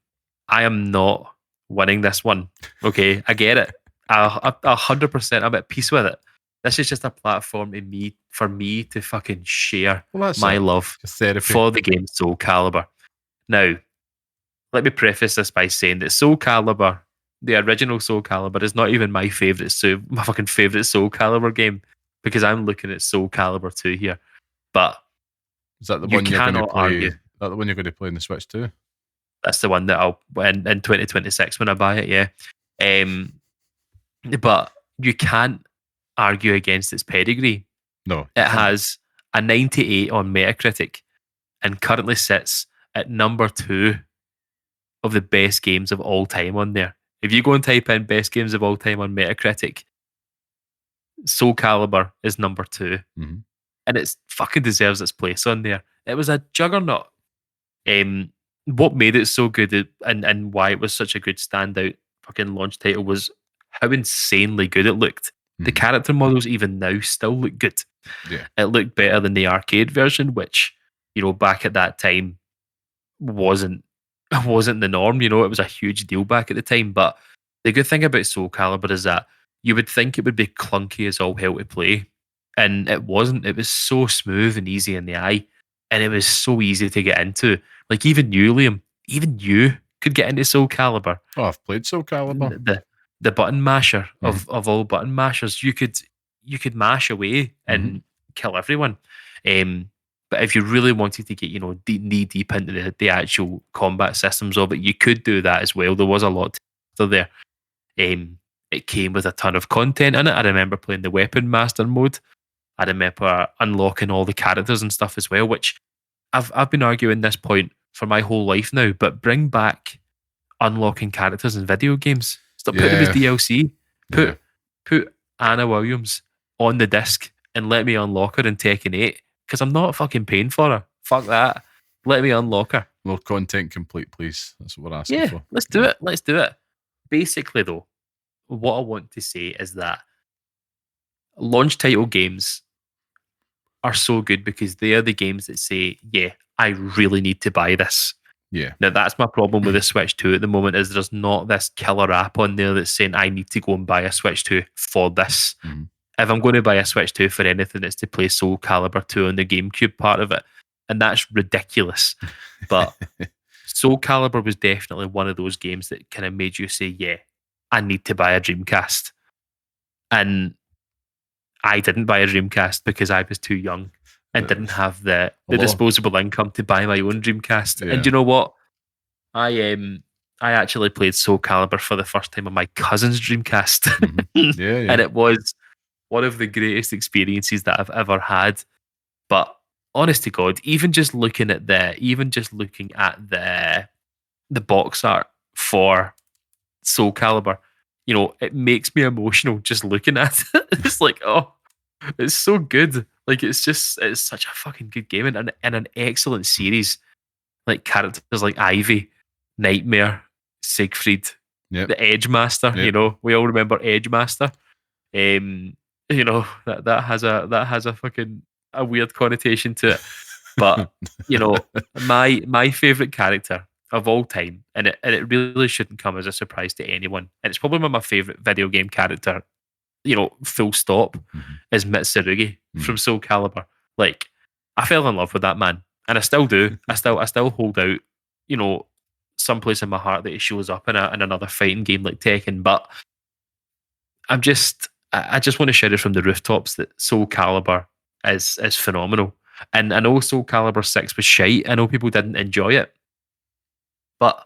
I am not winning this one. Okay, I get it. 100%, I'm at peace with it. This is just a platform for me to fucking share my love for the game Soul Calibur. Now, let me preface this by saying that Soul Calibur, the original Soul Calibur, is not even my fucking favorite Soul Calibur game, because I'm looking at Soul Calibur 2 here. But is that the one you're going to play? Is that the one you're going to play in the Switch too? That's the one that I'll in 2026 when I buy it. Yeah, but you can't argue against its pedigree. No, it has a 98 on Metacritic and currently sits at number 2 of the best games of all time on there. If you go and type in best games of all time on Metacritic, Soul Calibur is number 2, and it fucking deserves its place on there. It was a juggernaut. What made it so good and why it was such a good standout fucking launch title was how insanely good it looked. The character models even now still look good. Yeah. It looked better than the arcade version, which, you know, back at that time wasn't the norm. You know, it was a huge deal back at the time. But the good thing about Soul Calibur is that you would think it would be clunky as all hell to play, and it wasn't. It was so smooth and easy in the eye, and it was so easy to get into. Like, even you, Liam, you could get into Soul Calibur. Oh, I've played Soul Calibur. The button masher of all button mashers. You could mash away and kill everyone. But if you really wanted to get, you know, knee deep into the actual combat systems of it, you could do that as well. There was a lot there. It came with a ton of content in it. I remember playing the Weapon Master mode. I remember unlocking all the characters and stuff as well, which I've been arguing this point for my whole life now. But bring back unlocking characters in video games. Stop putting them as DLC. Put Anna Williams on the disc and let me unlock her in Tekken 8 because I'm not fucking paying for her. Fuck that. Let me unlock her. More content complete, please. That's what we're asking Yeah, for. let's do it. Let's do it. Basically, though, what I want to say is that launch title games are so good because they are the games that say, yeah, I really need to buy this. Yeah. Now, that's my problem with the Switch 2 at the moment is there's not this killer app on there that's saying I need to go and buy a Switch 2 for this. Mm-hmm. If I'm going to buy a Switch 2 for anything, it's to play Soul Calibur 2 on the GameCube part of it. And that's ridiculous. But Soul Calibur was definitely one of those games that kind of made you say, yeah, I need to buy a Dreamcast. And I didn't buy a Dreamcast because I was too young and didn't have the disposable income to buy my own Dreamcast. Yeah. And you know what? I actually played Soul Calibur for the first time on my cousin's Dreamcast. Mm-hmm. Yeah. And it was one of the greatest experiences that I've ever had. But honest to God, even just looking at the box art for Soul Calibur, you know, it makes me emotional just looking at it. It's like, oh, it's so good. Like it's such a fucking good game and an excellent series. Like characters like Ivy, Nightmare, Siegfried, the Edge Master. You know, we all remember Edge Master. You know that has a fucking a weird connotation to it. But you know, my favorite character of all time, and it really shouldn't come as a surprise to anyone. And it's probably my favorite video game character. You know, full stop, is Mitsurugi from Soul Calibur. Like, I fell in love with that man, and I still do. I still hold out. You know, someplace in my heart that he shows up in another fighting game like Tekken. But I just want to shout it from the rooftops that Soul Calibur is phenomenal. And I know Soul Calibur 6 was shite. I know people didn't enjoy it. But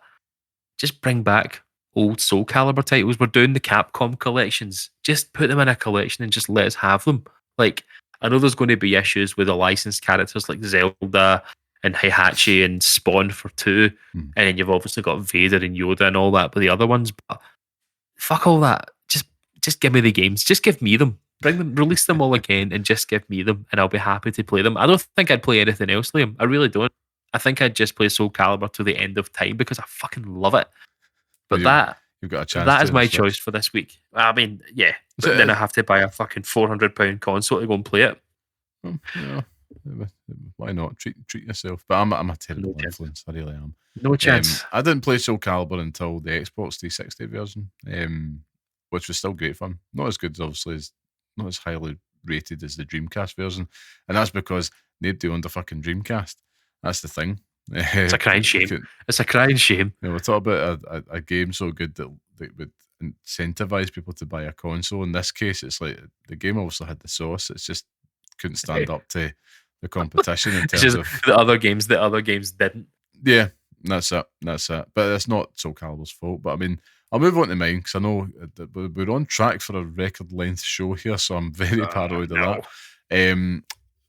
just bring back old Soul Calibur titles. We're doing the Capcom collections. Just put them in a collection and just let us have them. Like, I know there's going to be issues with the licensed characters like Zelda and Heihachi and Spawn for 2. And then you've obviously got Vader and Yoda and all that, but the other ones, but fuck all that. Just give me the games. Just give me them. Bring them, release them all again and just give me them and I'll be happy to play them. I don't think I'd play anything else, Liam. I really don't. I think I'd just play Soul Calibur to the end of time because I fucking love it. But you've got a chance. That is my choice for this week. I mean, yeah. But then I have to buy a fucking £400 console to go and play it. Well, yeah, why not? Treat yourself. But I'm a terrible influence. I really am. No chance. I didn't play Soul Calibur until the Xbox 360 version, which was still great fun. Not as good, obviously, not as highly rated as the Dreamcast version. And that's because nobody owned a fucking Dreamcast. That's the thing. It's a crying shame. It's a crying shame. You know, we're talking about a game so good that would incentivize people to buy a console. In this case, it's like the game obviously had the sauce. It's just couldn't stand up to the competition in terms of the other games. The other games didn't. Yeah, that's it. But it's not Soul Calibur's fault. But I mean, I'll move on to mine because I know that we're on track for a record length show here, so I'm very paranoid of that.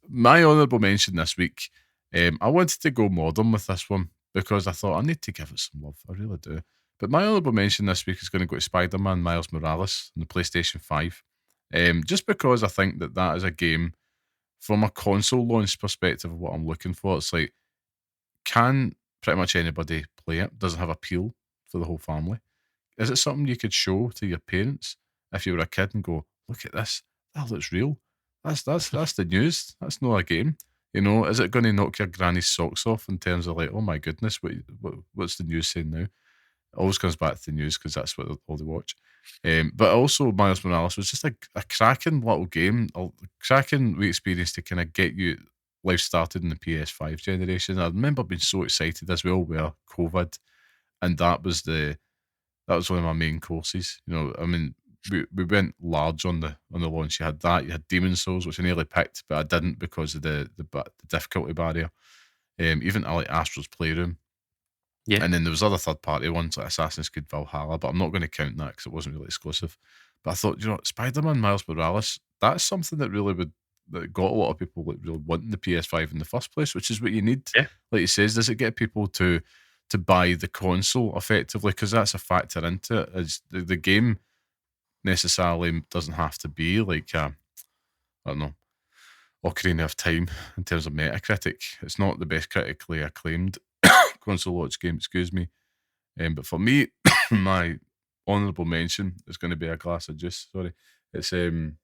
My honourable mention this week. I wanted to go modern with this one because I thought I need to give it some love. I really do. But my honourable mention this week is going to go to Spider-Man Miles Morales on the PlayStation 5. Just because I think that is a game from a console launch perspective of what I'm looking for. It's like, can pretty much anybody play it? Does it have appeal for the whole family? Is it something you could show to your parents if you were a kid and go, look at this, that looks real. That's the news. That's not a game. You know, is it going to knock your granny's socks off in terms of like, oh my goodness, what's the news saying now? It always comes back to the news because that's what all they watch. But also, Miles Morales was just a cracking little game, a cracking experience to kind of get you life started in the PS5 generation. I remember being so excited as we all were, COVID, and that was one of my main courses. You know, I mean, we went large on the launch. You had that. You had Demon's Souls, which I nearly picked, but I didn't because of the difficulty barrier. Even I like Astro's Playroom. Yeah. And then there was other third party ones like Assassin's Creed Valhalla, but I'm not going to count that because it wasn't really exclusive. But I thought, you know, Spider-Man Miles Morales, that's something that really that got a lot of people like really wanting the PS5 in the first place, which is what you need. Yeah. Like he says, does it get people to buy the console effectively? Because that's a factor into it. Is the game necessarily doesn't have to be like I don't know. Ocarina of Time in terms of Metacritic. It's not the best critically acclaimed console launch game, excuse me. But for me, my honourable mention is going to be a glass of juice. Sorry. It's, excuse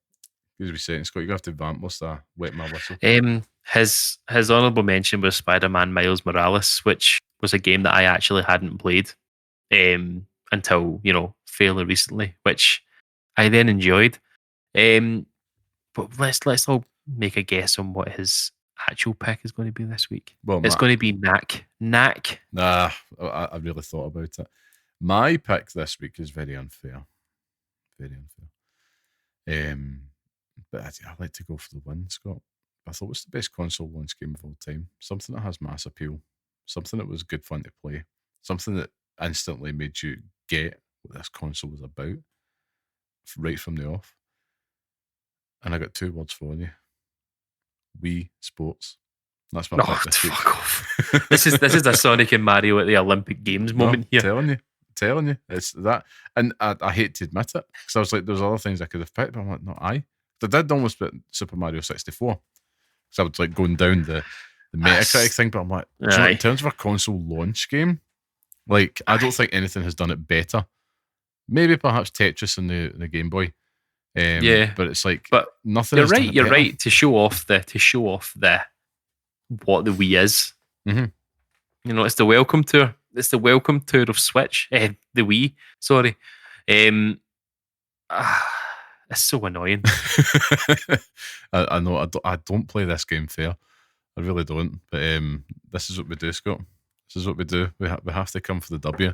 me, saying, Scott, you have to vamp whilst I wet my whistle. His honourable mention was Spider-Man Miles Morales, which was a game that I actually hadn't played until, fairly recently, which I then enjoyed. But let's all make a guess on what his actual pick is going to be this week. Well, it's going to be Knack. Nah, I really thought about it. My pick this week is very unfair. Very unfair. But I like to go for the win, Scott. I thought it was the best console launch game of all time. Something that has mass appeal. Something that was good fun to play. Something that instantly made you get what this console was about right from the off. And I got 2 words for you. Wii Sports. That's my pick this week. Fuck off. This is a Sonic and Mario at the Olympic Games moment here. Telling you. It's that. And I hate to admit it, because I was like, there's other things I could have picked, but I'm like, no, I did almost put Super Mario 64. So I was like going down the Metacritic thing, but I'm like, in terms of a console launch game, like, I don't think anything has done it better. Maybe perhaps Tetris and the Game Boy. But it's like, but nothing. You're right to show off the what the Wii is. Mm-hmm. It's the welcome tour. It's the welcome tour of Switch. The Wii. Sorry. It's so annoying. I know. I don't play this game fair. I really don't. But this is what we do, Scott. This is what we do. We have to come for the W.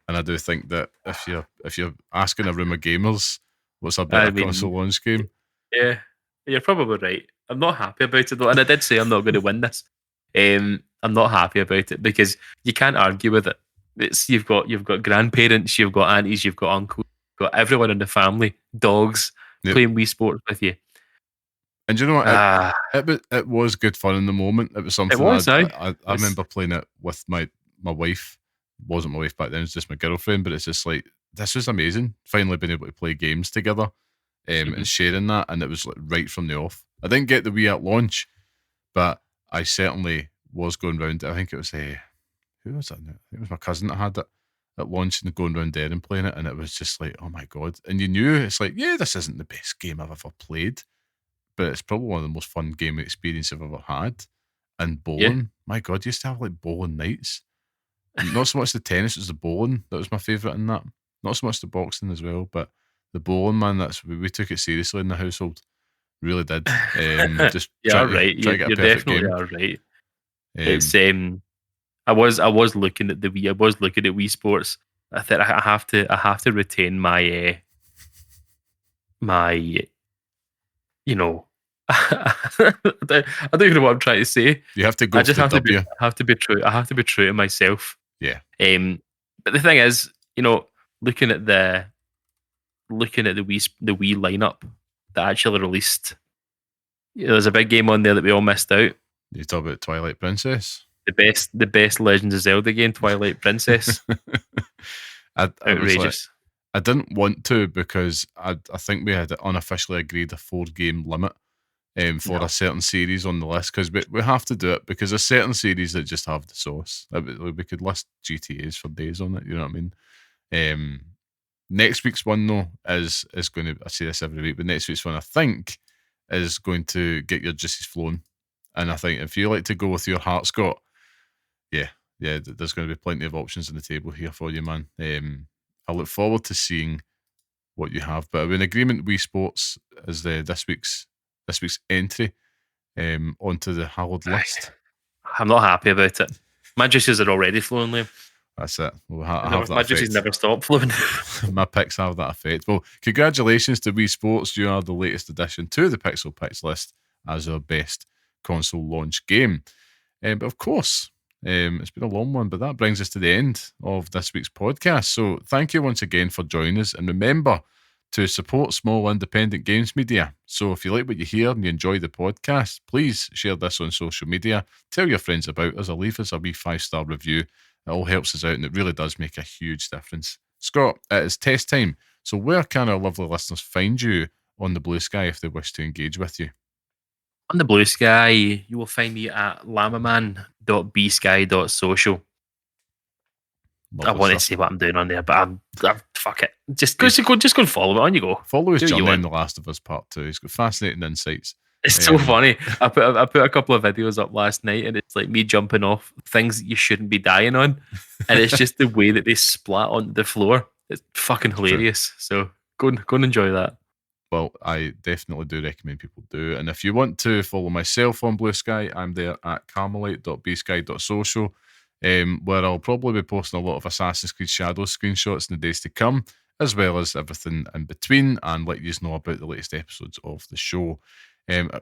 And I do think that if you're asking a room of gamers what's a better console launch game, yeah, you're probably right. I'm not happy about it though, and I did say I'm not going to win this. I'm not happy about it because you can't argue with it. You've got grandparents, you've got aunties, you've got uncles, you've got everyone in the family, dogs playing Wii Sports with you. And do you know what? It was good fun in the moment. It was something. I remember playing it with my wife. It wasn't my wife back then; it was just my girlfriend. But it's just like, this was amazing. Finally being able to play games together, and sharing that. And it was like right from the off. I didn't get the Wii at launch, but I certainly was going round. I think it was who was that now? I think it was my cousin that had it at launch and going round there and playing it, and it was just like, oh my god! And you knew it's like, yeah, this isn't the best game I've ever played, but it's probably one of the most fun gaming experiences I've ever had. And bowling, my god, you used to have like bowling nights. Not so much the tennis, it was the bowling that was my favourite in that. Not so much the boxing as well, but the bowling, man, we took it seriously in the household. Really did. Just you're right. You definitely are right. It's I was looking at the Wii. I was looking at Wii Sports. I thought I have to retain my my. I don't even know what I'm trying to say. You have to go. I have to be true. I have to be true to myself. Yeah. But the thing is, looking at the Wii lineup that actually released, there's a big game on there that we all missed out. You talk about Twilight Princess, the best Legends of Zelda game, Twilight Princess. Outrageous. I didn't want to because I think we had unofficially agreed a 4-game limit for a certain series on the list, because we have to do it because there's certain series that just have the sauce. We could list GTAs for days on it, you know what I mean? Next week's one though is going to, I say this every week, but next week's one I think is going to get your juices flowing. And I think if you like to go with your heart, Scott, yeah, there's going to be plenty of options on the table here for you, man. I look forward to seeing what you have. But in agreement, Wii Sports is this week's entry onto the hallowed list. I'm not happy about it. My juices are already flowing, Liam. That's it. My juices never stop flowing. My picks have that effect. Well, congratulations to Wii Sports. You are the latest addition to the Pixel Picks list as our best console launch game. But of course, it's been a long one, but that brings us to the end of this week's podcast. So thank you once again for joining us. And remember to support small independent games media. So if you like what you hear and you enjoy the podcast, please share this on social media. Tell your friends about us or leave us a wee 5-star review. It all helps us out and it really does make a huge difference. Scott, it is test time. So where can our lovely listeners find you on the blue sky if they wish to engage with you? On the Blue Sky, you will find me at lamaman.bsky.social. I want to say what I'm doing on there, but I'm fuck it. Just go and follow it. On you go. Follow his journey in The Last of Us Part 2. He's got fascinating insights. It's so funny. I put a couple of videos up last night, and it's like me jumping off things that you shouldn't be dying on, and it's just the way that they splat onto the floor. It's fucking hilarious. So go and enjoy that. Well, I definitely do recommend people do. And if you want to follow myself on Blue Sky, I'm there at carmelite.bsky.social, where I'll probably be posting a lot of Assassin's Creed Shadows screenshots in the days to come, as well as everything in between, and let you know about the latest episodes of the show. A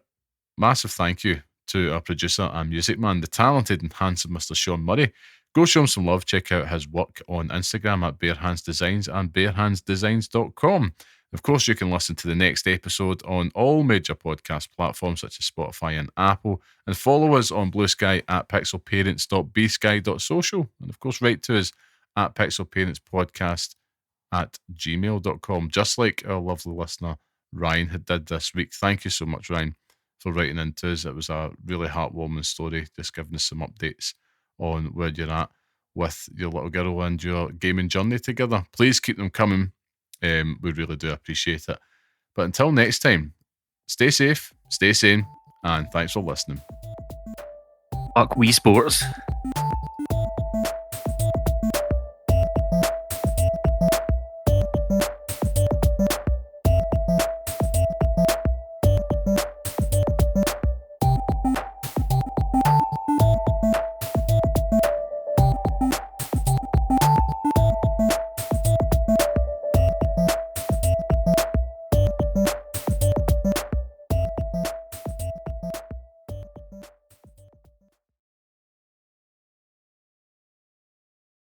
massive thank you to our producer and music man, the talented and handsome Mr. Sean Murray. Go show him some love. Check out his work on Instagram at barehandsdesigns and barehandsdesigns.com. Of course, you can listen to the next episode on all major podcast platforms such as Spotify and Apple, and follow us on Blue Sky at pixelparents.bsky.social, and of course, write to us at pixelparentspodcast@gmail.com, just like our lovely listener Ryan had did this week. Thank you so much, Ryan, for writing into us. It was a really heartwarming story, just giving us some updates on where you're at with your little girl and your gaming journey together. Please keep them coming. We really do appreciate it. But until next time, stay safe, stay sane, and thanks for listening. Fuck Wii Sports.